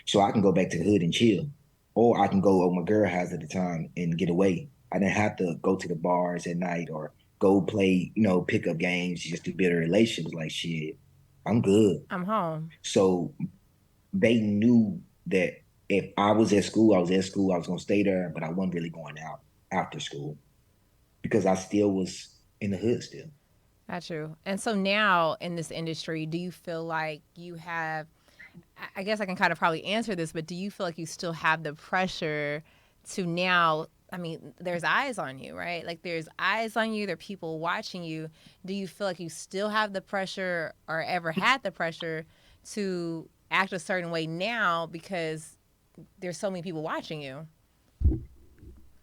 So I can go back to the hood and chill. Or I can go over my girl house at the time and get away. I didn't have to go to the bars at night or go play, you know, pickup games just to build a relationship. Like shit, I'm good. I'm home. So they knew that if I was at school, I was at school, I was gonna stay there, but I wasn't really going out after school because I still was in the hood still. Got you. And so now in this industry, do you feel like you have, I guess I can kind of probably answer this, but do you feel like you still have the pressure to now? I mean, there's eyes on you, right? Like there's eyes on you, there are people watching you. Do you feel like you still have the pressure or ever had the pressure to act a certain way now because there's so many people watching you?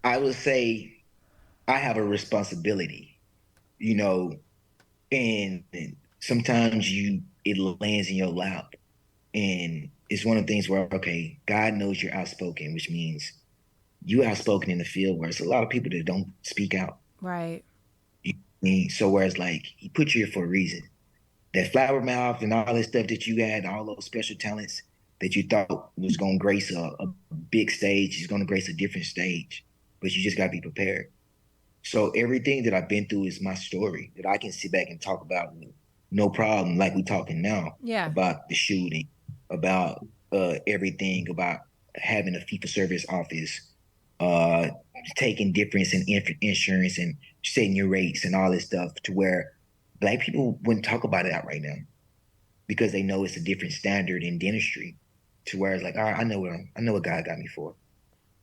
I would say I have a responsibility, you know, and sometimes it lands in your lap. And it's one of the things where, okay, God knows you're outspoken, which means you outspoken in the field where it's a lot of people that don't speak out. Right. You know what I mean? So whereas like he put you here for a reason. That flower mouth and all that stuff that you had, all those special talents that you thought was gonna grace a big stage is gonna grace a different stage. But you just gotta be prepared. So everything that I've been through is my story that I can sit back and talk about with no problem, like we talking now Yeah. about the shooting, about everything, about having a fee for service office, uh, taking difference in insurance and setting your rates and all this stuff to where black people wouldn't talk about it out right now because they know it's a different standard in dentistry. To where it's like, all right, I know what God got me for.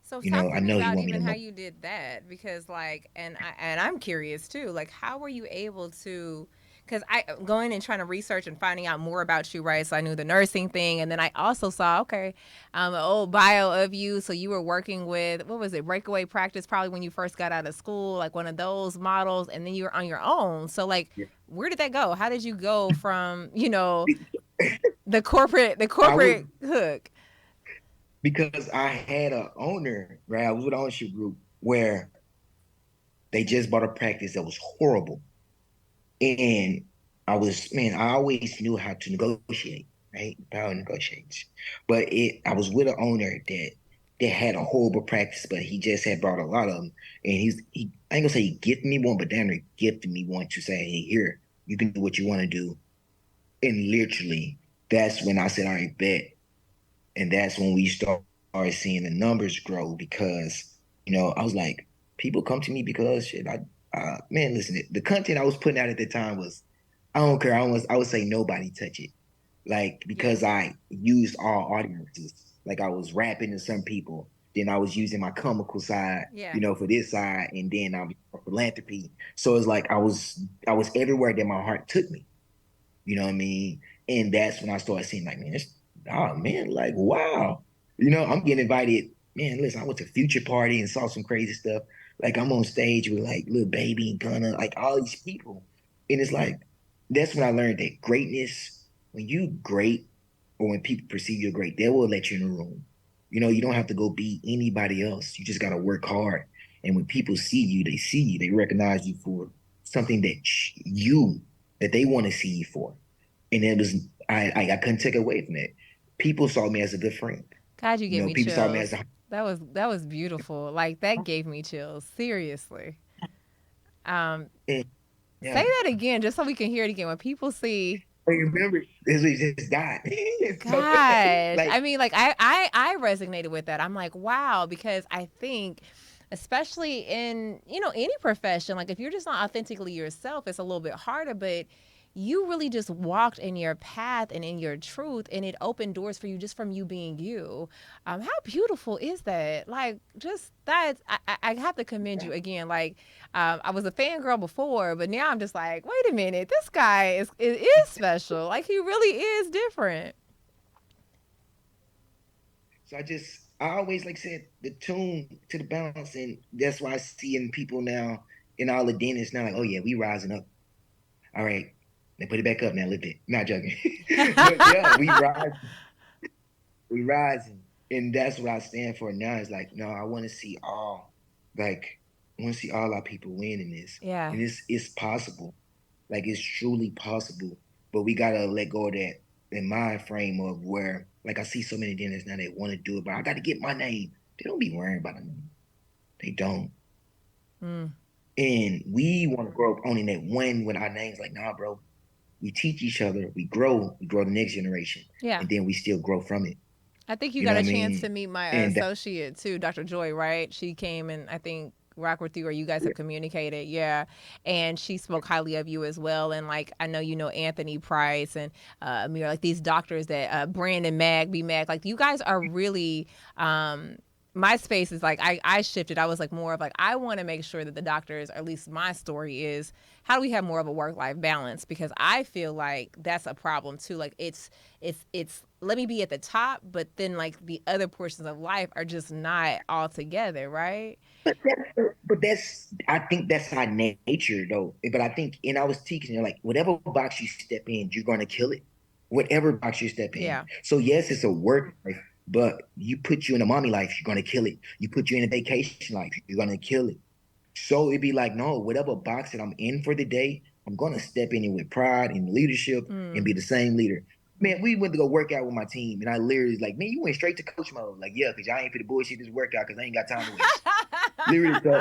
So You talk know, to I me know He about want me to even how know. you did that because like I'm curious too. Like how were you able to cuz I going and trying to research and finding out more about you, right? So I knew the nursing thing and then I also saw okay, an old bio of you so you were working with what was it? Breakaway practice probably when you first got out of school, like one of those models and then you were on your own. So like Yeah. where did that go? How did you go from, the I was corporate hook? because I had a owner, right? I was with an ownership group where they just bought a practice that was horrible. And I always knew how to negotiate, right? Power negotiates. But I was with an owner that had a horrible practice, but he just had brought a lot of them. And I ain't gonna say he gifted me one, but damn near gifted me one to say, hey, here, you can do what you want to do. And literally, that's when I said, all right, bet. And that's when we started seeing the numbers grow because, I was like, people come to me because shit, man, listen, the content I was putting out at the time was, I don't care. I would say nobody touch it. Like, because I used all audiences. Like I was rapping to some people, then I was using my comical side, Yeah. for this side, and then I'm philanthropy. So it's like I was everywhere that my heart took me. You know what I mean? And that's when I started seeing like, man, oh man, like wow. I'm getting invited. Man, listen, I went to Future Party and saw some crazy stuff. Like I'm on stage with like Lil Baby and Gunna, like all these people. And it's like, that's when I learned that greatness, when you great or when people perceive you're great, they will let you in the room. You don't have to go be anybody else. You just gotta work hard. And when people see you, they see you, they recognize you for something that they want to see you for. And it was I couldn't take away from it. People saw me as a good friend. God, you gave me People saw me as chills. a That was beautiful. Like that gave me chills. Seriously. Um, say yeah. that again, just so we can hear it again. When people see, I remember this was just died. So gosh, like I mean, like I resonated with that. I'm like, wow, because I think, especially in any profession, like if you're just not authentically yourself, it's a little bit harder. But you really just walked in your path and in your truth, and it opened doors for you just from you being you. How beautiful is that? Like, just that. I have to commend you again. Like, I was a fangirl before, but now I'm just like, wait a minute, this guy is special. Like, he really is different. I always like said the tune to the bounce, and that's why I see in people now in all the dentists now like, oh yeah, we rising up. All right, now put it back up now, lift it. Not joking, but yeah, we rising, and that's what I stand for now. Is like, no, I want to see like, I want to see all our people win in this, Yeah. and it's possible, like it's truly possible. But we gotta let go of that mind frame of where, like, I see so many dentists now that want to do it, but I got to get my name. They don't be worrying about a name. They don't. Mm. And we want to grow up owning that one with our names. Like, nah, bro. We teach each other. We grow the next generation, Yeah. and then we still grow from it. I think you You know got what a I chance to mean? meet my And that, associate too, Dr. Joy, right? She came and I think rock with you, or you guys have communicated. Yeah. And she spoke highly of you as well. And like, I know Anthony Price and Amir, like these doctors that Brandon Mag, B Mag, like you guys are really my space is like I shifted. I was like more of like I want to make sure that the doctors, or at least my story is, how do we have more of a work life balance? Because I feel like that's a problem too. Like it's let me be at the top, but then like the other portions of life are just not all together, right? but I think that's our nature though. But I think, and I was teaching you, like, whatever box you step in, you're gonna kill it. Whatever box you step in. Yeah. So yes, it's a work life, but you put you in a mommy life, you're gonna kill it. You put you in a vacation life, you're gonna kill it. So it'd be like, no, whatever box that I'm in for the day, I'm gonna step in it with pride and leadership and Mm. be the same leader. Man, we went to go work out with my team, and I literally was like, man, you went straight to coach mode. Like, yeah, because y'all ain't for the bullshit this workout because I ain't got time to waste. Literally, so,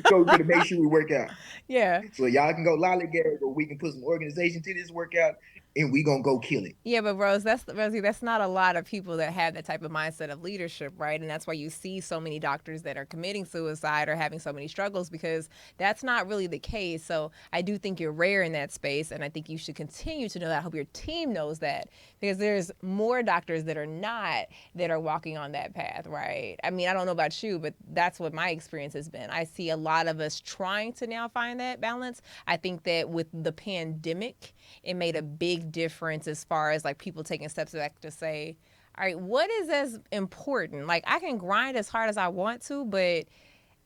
so we're gonna make sure we work out. Yeah. So y'all can go lollygag, or we can put some organization to this workout, and we gonna go kill it. Yeah, but Rosie, that's not a lot of people that have that type of mindset of leadership, right? And that's why you see so many doctors that are committing suicide or having so many struggles, because that's not really the case. So I do think you're rare in that space, and I think you should continue to know that. I hope your team knows that, because there's more doctors that are not, that are walking on that path, right? I mean, I don't know about you, but that's what my experience has been. I see a lot of us trying to now find that balance. I think that with the pandemic, it made a big difference as far as like people taking steps back to say, all right, what is as important? Like, I can grind as hard as I want to, but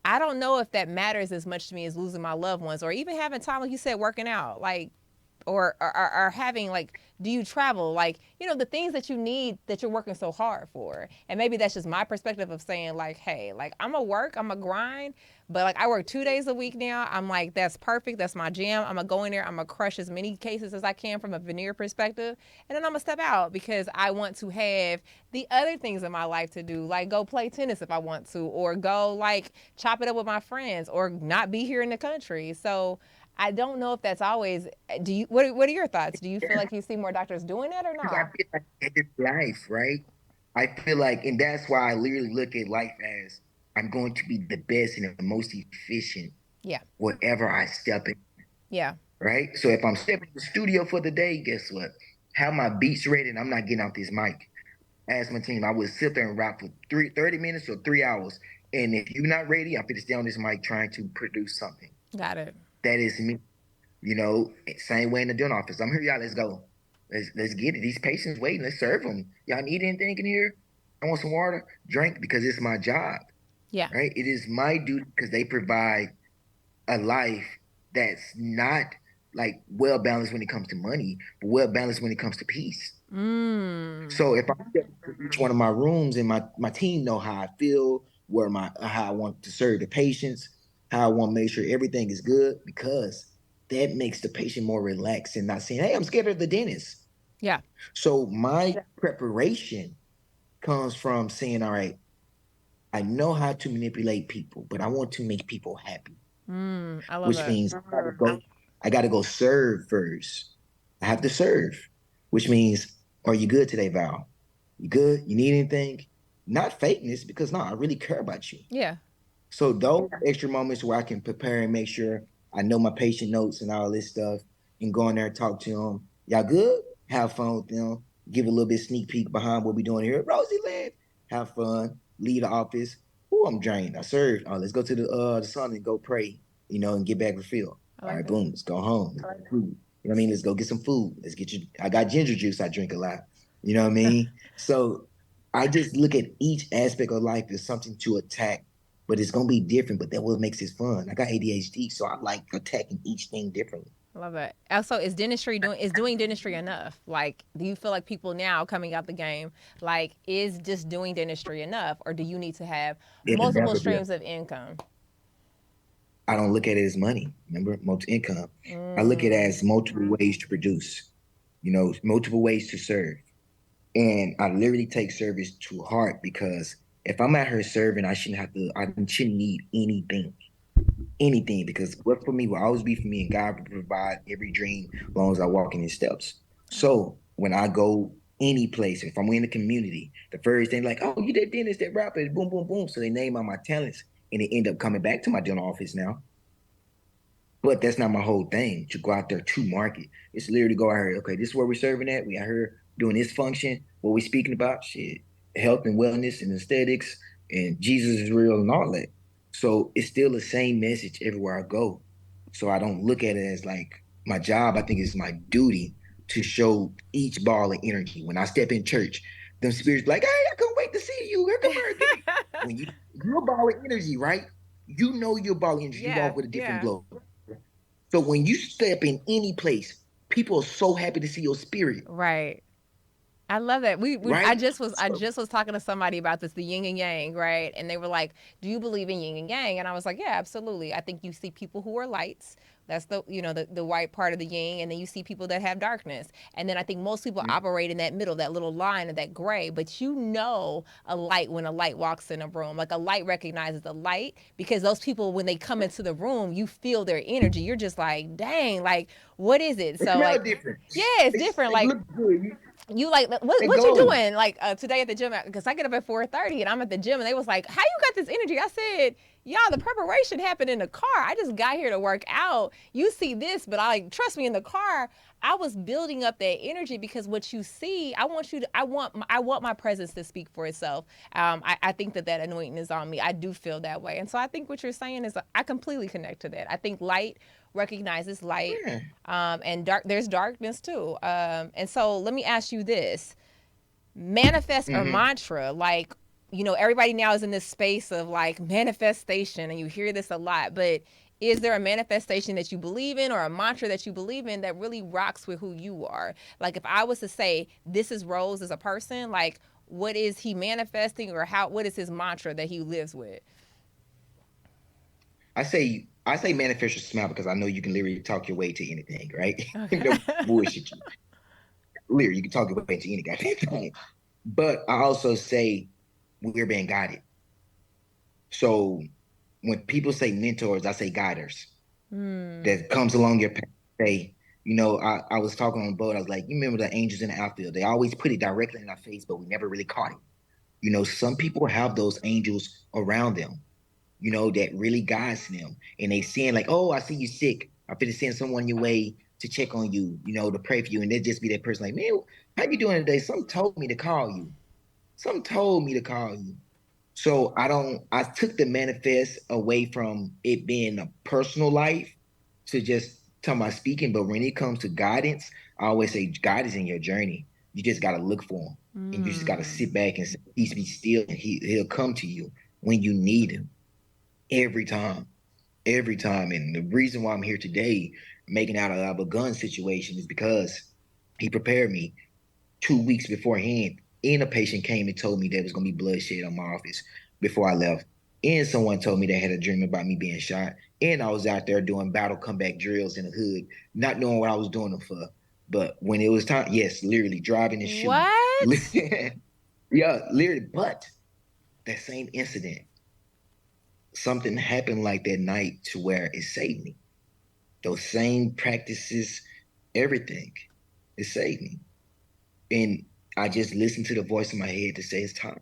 I don't know if that matters as much to me as losing my loved ones, or even having time, like you said, working out. Like, or having, like, do you travel, like, the things that you need, that you're working so hard for. And maybe that's just my perspective of saying, like, hey, like, I'm a grind, but like I work 2 days a week now. I'm like, that's perfect, that's my jam. I'm gonna go in there, I'm gonna crush as many cases as I can from a veneer perspective, and then I'm gonna step out because I want to have the other things in my life to do, like go play tennis if I want to, or go like chop it up with my friends, or not be here in the country. So I don't know if that's always. Do you? What are your thoughts? Do you feel like you see more doctors doing that or Because I no? feel like it's life, right? I feel like, and that's why I literally look at life as I'm going to be the best and the most efficient Yeah. whatever I step in. Yeah. Right. So if I'm stepping in the studio for the day, guess what? Have my beats ready and I'm not getting off this mic. Ask my team, I would sit there and rap for 30 minutes or 3 hours. And if you're not ready, I'm going to stay on this mic trying to produce something. Got it. That is me. Same way in the dental office. I'm here, y'all. Let's go. Let's get it. These patients waiting. Let's serve them. Y'all need anything in here? I want some water. Drink because it's my job. Yeah. Right? It is my duty because they provide a life that's not like well balanced when it comes to money, but well balanced when it comes to peace. So if I step into each one of my rooms and my team know how I feel, where my how I want to serve the patients, how I want to make sure everything is good, because that makes the patient more relaxed and not saying, "Hey, I'm scared of the dentist." Yeah. So my preparation comes from saying, "All right, I know how to manipulate people, but I want to make people happy." I love Which that. means I gotta go serve first. I have to serve, which means, are you good today, Val? You good? You need anything? Not fakeness, because no, I really care about you. Yeah. So those extra moments where I can prepare and make sure I know my patient notes and all this stuff, and go in there and talk to them. Y'all good? Have fun with them. Give a little bit sneak peek behind what we doing here. Rosie live. Have fun. Leave the office. Oh, I'm drained. I served. Oh, let's go to the sun and go pray. And get back refilled. I All like right, that. boom. Let's go home. Let's get food. You know what I mean? Let's go get some food. Let's get you. I got ginger juice. I drink a lot. You know what I mean? So I just look at each aspect of life as something to attack, but it's gonna be different. But that what makes it fun. I got ADHD, so I like attacking each thing differently. I love that. Also, is doing dentistry enough? Like, do you feel like people now coming out the game, like, is just doing dentistry enough, or do you need to have It'll multiple never be. streams of income? I don't look at it as money. Remember, multiple income. I look at it Mm, as multiple ways to produce. Multiple ways to serve. And I literally take service to heart because if I'm at her serving, I shouldn't have to. I shouldn't need anything, because what for me will always be for me, and God will provide every dream as long as I walk in His steps. So when I go any place, if I'm in the community, the first thing like, oh, you that dentist, that rapper, boom, boom, boom. So they name all my talents, and they end up coming back to my dental office now. But that's not my whole thing to go out there to market. It's literally go out here. Okay, this is where we're serving at. We out here doing this function. What we speaking about? Shit, health and wellness and aesthetics, and Jesus is real and all that. So it's still the same message everywhere I go. So I don't look at it as like my job. I think it's my duty to show each ball of energy. When I step in church, them spirits be like, hey, I can't wait to see you. Here, come here, give me. When you're a ball of energy, right? You know you're a ball of energy. You yeah. walk with a different Yeah. glow. So when you step in any place, people are so happy to see your spirit, Right. I love that. We I right? just was I So, just was talking to somebody about this, the yin and yang, right? And they were like, "Do you believe in yin and yang?" And I was like, "Yeah, absolutely. I think you see people who are lights. That's the white part of the yin, and then you see people that have darkness. And then I think most people operate in that middle, that little line of that gray. But you know a light when a light walks in a room. Like a light recognizes a light because those people when they come into the room, you feel their energy. You're just like, dang, like what is it? they So smell like, different. yeah, it's different. They Like look good. you like They what you glow. doing like today at the gym because I get up at 4:30 and I'm at the gym and they was like how you got this energy. I said y'all the preparation happened in the car. I just got here to work out. You see this but I like trust me in the car I was building up that energy because what you see I want you to I want my presence to speak for itself. I think that anointing is on me. I do feel that way and so I think what you're saying is I completely connect to that. I think light recognizes light, Yeah. and dark. There's darkness too. And so let me ask you this: manifest or Mm-hmm. mantra, like everybody now is in this space of like manifestation, and you hear this a lot, but is there a manifestation that you believe in or a mantra that you believe in that really rocks with who you are? Like if I was to say this is Rose as a person, like what is he manifesting or what is his mantra that he lives with? I say manifest your smile because I know you can literally talk your way to anything, right? Okay. No bullshit. Literally, you can talk your way to any goddamn thing. But I also say we're being guided. So when people say mentors, I say guiders. Hmm. That comes along your path. Say, I was talking on the boat. I was like, you remember the angels in the outfield? They always put it directly in our face, but we never really caught it. Some people have those angels around them, that really guides them. And they saying like, oh, I see you sick. I'm finna send someone your way to check on you, to pray for you. And they just be that person like, man, how you doing today? Something told me to call you. Something told me to call you. So I took the manifest away from it being a personal life to just talking about speaking. But when it comes to guidance, I always say God is in your journey. You just got to look for him. And you just got to sit back and say, peace be still. And he'll come to you when you need him every time. Every time. And the reason why I'm here today making out of a gun situation is because he prepared me 2 weeks beforehand. And a patient came and told me there was going to be bloodshed on my office before I left. And someone told me they had a dream about me being shot. And I was out there doing battle comeback drills in the hood, not knowing what I was doing them for. But when it was time, yes, literally driving and shooting. What? Yeah, literally. But that same incident, something happened like that night to where it saved me. Those same practices, everything, it saved me. And I just listened to the voice in my head to say it's time,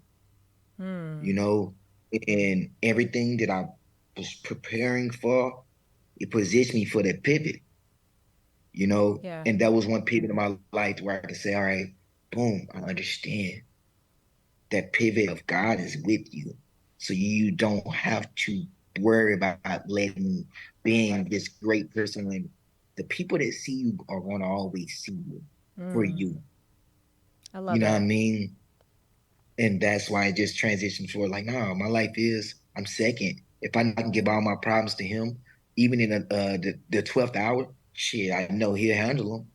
you know, and everything that I was preparing for, it positioned me for that pivot. Yeah. And that was one pivot in my life where I could say, all right, boom, I understand that pivot of God is with you. So you don't have to worry about letting being this great person. And the people that see you are going to always see you for you. I You love know what I that. mean? And that's why I just transitioned for like, no, my life is I'm second. If I can give all my problems to him, even in the 12th hour, shit, I know he'll handle them.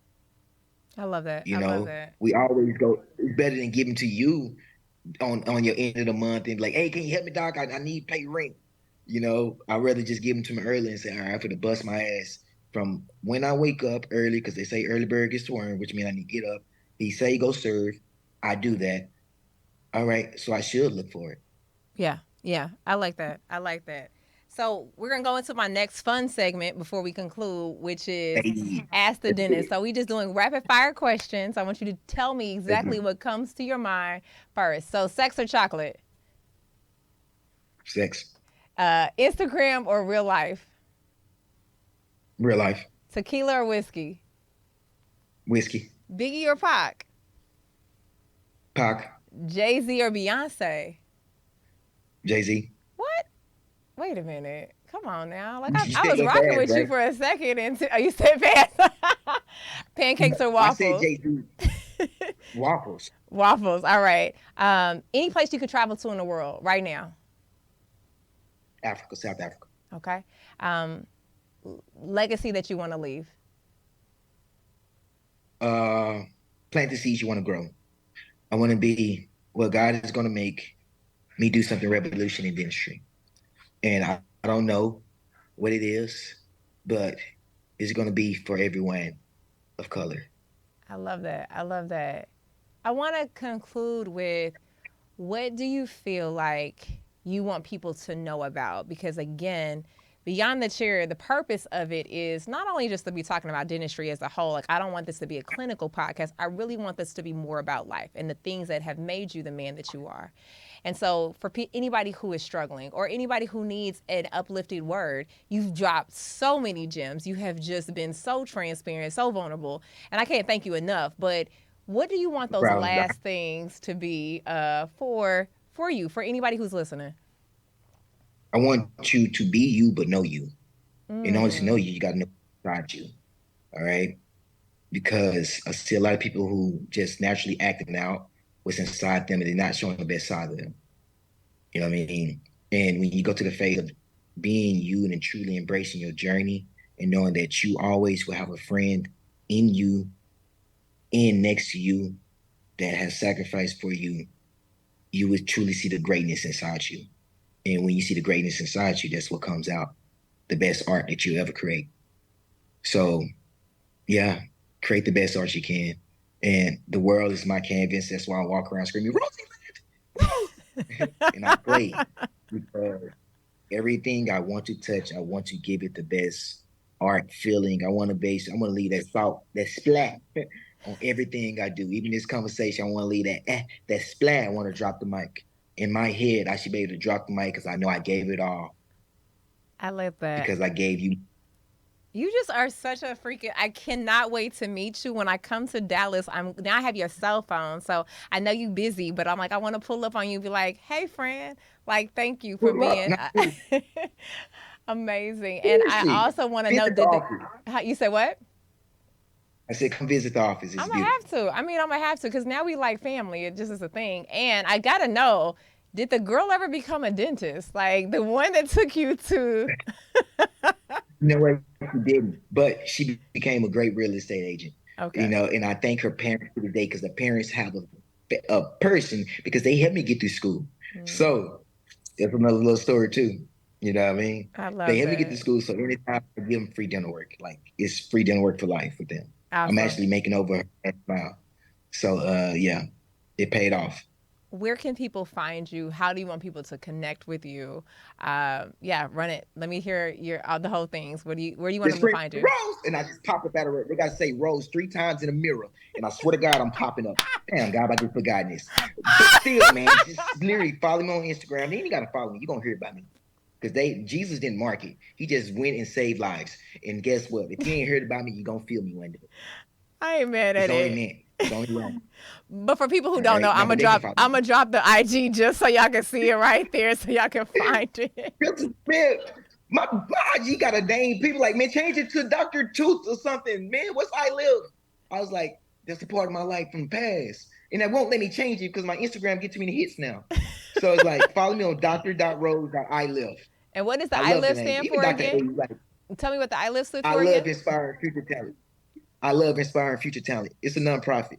I love that. You I love know, that. we always go. It's better than giving to you on your end of the month and be like, hey, can you help me, doc? I need to pay rent. I'd rather just give them to me early and say, all right, I'm gonna bust my ass from when I wake up early because they say early bird gets worm, which means I need to get up. He say go serve. I do that. All right, so I should look for it. Yeah. Yeah. I like that. I like that. So we're gonna go into my next fun segment before we conclude, which is Hey, Ask the let's get Dentist. it. So we just doing rapid fire questions. I want you to tell me Let's do exactly it. what comes to your mind first. So sex or chocolate? Sex, Instagram or real life? real life, Tequila or whiskey? whiskey, Biggie or Pac? Pac, Jay-Z or Beyonce? Jay-Z. What? Wait a minute. Come on now. Like You I said was go rocking fast, with you right? for a second and oh, you said fast. Pancakes or I said waffles? Jay-Z. Waffles, Waffles. All right. Any place you could travel to in the world right now. Africa, South Africa. Okay. Um, Legacy that you want to leave. Uh, plant the seeds you want to grow. I want to be well. God is going to make me do something revolution in dentistry, and I don't know what it is, but it's going to be for everyone of color. I love that. I love that. I want to conclude with what do you feel like you want people to know about? Because again, beyond the chair, the purpose of it is not only just to be talking about dentistry as a whole. Like, I don't want this to be a clinical podcast. I really want this to be more about life and the things that have made you the man that you are. And so, for anybody who is struggling or anybody who needs an uplifted word, you've dropped so many gems. You have just been so transparent, so vulnerable. And I can't thank you enough. But what do you want those Proud of God. last things to be for you, for anybody who's listening? I want you to be you, but know you. In order to know you, you got to know inside you. All right. Because I see a lot of people who just naturally acting out what's inside them and they're not showing the best side of them. You know what I mean? And when you go to the phase of being you and truly embracing your journey and knowing that you always will have a friend in you and next to you that has sacrificed for you, you would truly see the greatness inside you. And when you see the greatness inside you, that's what comes out, the best art that you ever create. So yeah, create the best art you can. And the world is my canvas. That's why I walk around screaming, Rosie, Rose! And I play because everything I want to touch, I want to give it the best art feeling. I want to leave that salt, that splat on everything I do. Even this conversation, I want to leave that splat. I want to drop the mic. in my head, I should be able to drop the mic because I know I gave it all I love that. because I gave you. You just are such a freaking. I cannot wait to meet you when I come to Dallas. I'm now I have your cell phone, so I know you busy, but I'm like I want to pull up on you and be like, "Hey, friend, like thank you for Pull up, being not seriously. amazing." And I Seriously. also want to know Visit the did the office. how, you say what? I said, come visit the office. I'm It's gonna beautiful. have to. I mean, I'm gonna have to because now we like family. It just is a thing, and I gotta know. Did the girl ever become a dentist? Like the one that took you to. You know what? She didn't, but she became a great real estate agent. Okay. And I thank her parents to the day because the parents have a person because they helped me get through school. Mm, So that's another little story too. You know what I mean? I They love helped me get to that. school, so anytime I give them free dental work, like it's free dental work for life with them. I'm Awesome. actually making over now. So yeah, it paid off. Where can people find you? How do you want people to connect with you? Yeah, run it. Let me hear your the whole things. Where do you want This them to friend find you? Rose, and I just pop up out of it. They gotta say Rose 3 times in a mirror, and I swear to God, I'm popping up. Damn, God, I just forgotten this. But still, man, just literally follow me on Instagram. Then you gotta follow me. You're gonna hear about me. Because Jesus didn't mark it. He just went and saved lives. And guess what? If you ain't heard about me, you're gonna feel me one day. I ain't mad It's at only it. meant. It's only right. But for people who All don't know, right. Now, but they can follow I'm me. gonna drop the IG just so y'all can see it right there, so y'all can find it. Man, my you got a name. People like, man, change it to Dr. Tooth or something. Man, what's I live? I was like, that's a part of my life from the past. And that won't let me change it because my Instagram gets too many hits now. So it's like, follow me on Dr. Rose. I live. And what does the I I love the live name. stand Even for Dr. A, again? like, Tell me what the I live stood I for love again. inspiring future talent. I love inspiring future talent. It's a nonprofit.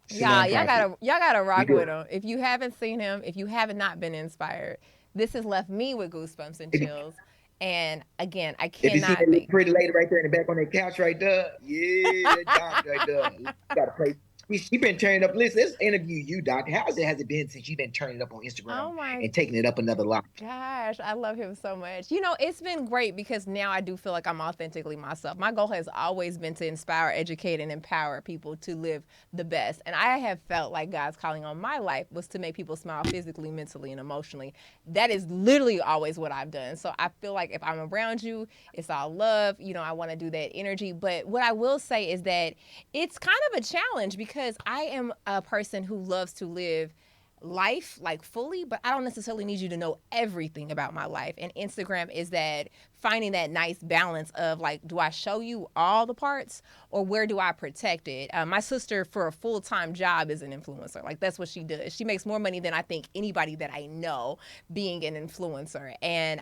It's a Y'all nonprofit. gotta We rock do with it. him. If you haven't seen him, if you have not been inspired, this has left me with goosebumps and If, chills. And again, I if you see cannot that think. pretty lady right there in the back on that couch right there, yeah, that doctor right there. You gotta play. She been turning up. Listen, let's interview you, Doc. Has it been since you've been turning it up on Instagram Oh my and taking it up another lot? gosh, I love him so much. You know, it's been great because now I do feel like I'm authentically myself. My goal has always been to inspire, educate, and empower people to live the best. And I have felt like God's calling on my life was to make people smile physically, mentally, and emotionally. That is literally always what I've done. So I feel like if I'm around you, it's all love. You know, I want to do that energy. But what I will say is that it's kind of a challenge because I am a person who loves to live life like fully, but I don't necessarily need you to know everything about my life. And Instagram is that finding that nice balance of like, do I show you all the parts or where do I protect it? My sister, for a full time job, is an influencer. Like, that's what she does. She makes more money than I think anybody that I know being an influencer. And,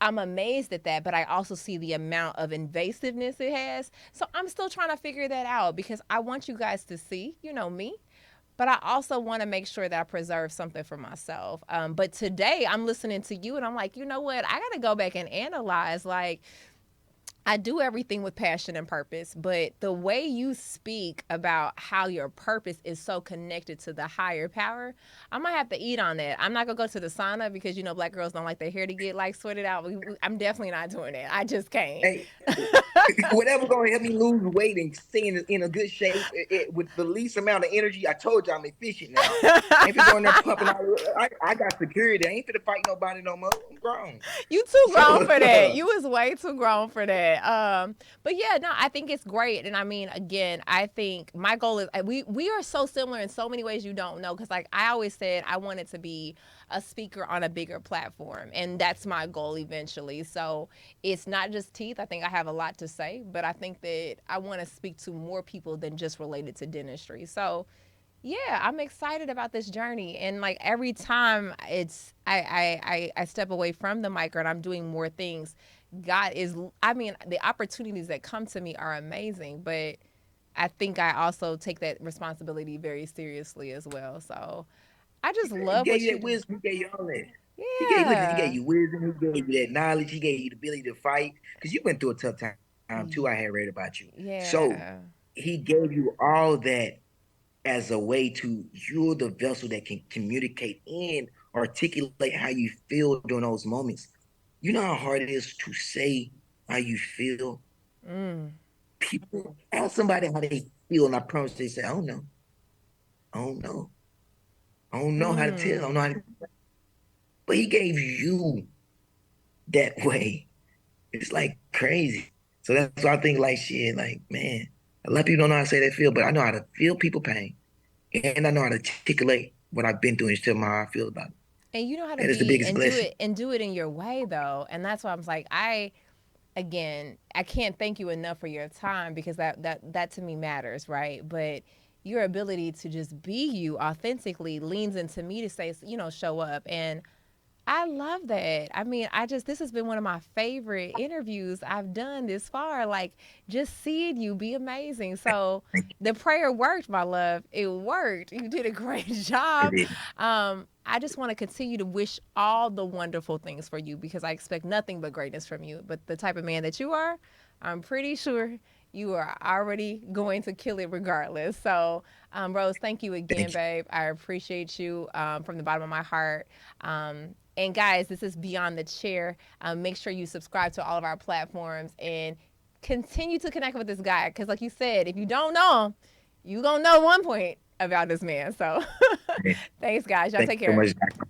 I'm amazed at that, but I also see the amount of invasiveness it has. So I'm still trying to figure that out because I want you guys to see, you know, me, but I also want to make sure that I preserve something for myself. But today I'm listening to you and I'm like, you know what? I got to go back and analyze like, I do everything with passion and purpose, but the way you speak about how your purpose is so connected to the higher power, I might have to eat on that. I'm not gonna go to the sauna because you know black girls don't like their hair to get like sweated out. I'm definitely not doing that. I just can't. Hey, whatever gonna help me lose weight and stay in a good shape with the least amount of energy. I told you I'm efficient now. I ain't for going there pumping out. I got security. I ain't for to fight nobody no more. I'm grown. You too grown So for that. You was way too grown for that. But yeah, no, I think it's great. And I mean, again, I think my goal is we are so similar in so many ways you don't know. Because like I always said, I wanted to be a speaker on a bigger platform, and that's my goal eventually. So it's not just teeth. I think I have a lot to say, but I think that I want to speak to more people than just related to dentistry. So yeah, I'm excited about this journey. And like every time I step away from the mic and I'm doing more things, God is I mean, the opportunities that come to me are amazing, but I think I also take that responsibility very seriously as well. So I just he love gave what you you that do. wisdom. He gave you all that. Listen. He gave Yeah. you wisdom. He gave you that knowledge. He gave you the ability to fight because you went through a tough time too. I had read about you. So Yeah. he gave you all that as a way to you're the vessel that can communicate and articulate how you feel during those moments. You know how hard it is to say how you feel. Mm. People ask somebody how they feel, and I promise they say, "I don't know, I don't know." I don't know how to tell. I don't know how to, but he gave you that way. It's like crazy. So that's why I think like shit, like, man, a lot of people don't know how to say they feel, but I know how to feel people pain. And I know how to articulate what I've been through and tell them how I feel about it. And you know how to That is the be biggest blessing. and do it in your way though. And that's why I'm like, again, I can't thank you enough for your time because that to me matters, right? But your ability to just be you authentically leans into me to say, show up. And I love that. I mean, this has been one of my favorite interviews I've done this far. Like, just seeing you be amazing. So, the prayer worked, my love. It worked. You did a great job. I just want to continue to wish all the wonderful things for you because I expect nothing but greatness from you. But the type of man that you are, I'm pretty sure you are already going to kill it regardless. So, Rose, thank you again, Thank you. babe. I appreciate you from the bottom of my heart. And guys, this is Beyond the Chair. Make sure you subscribe to all of our platforms and continue to connect with this guy. Because, like you said, if you don't know him, you gonna know one point about this man. So, thanks, guys. Y'all Thank take you so care. much, Dr.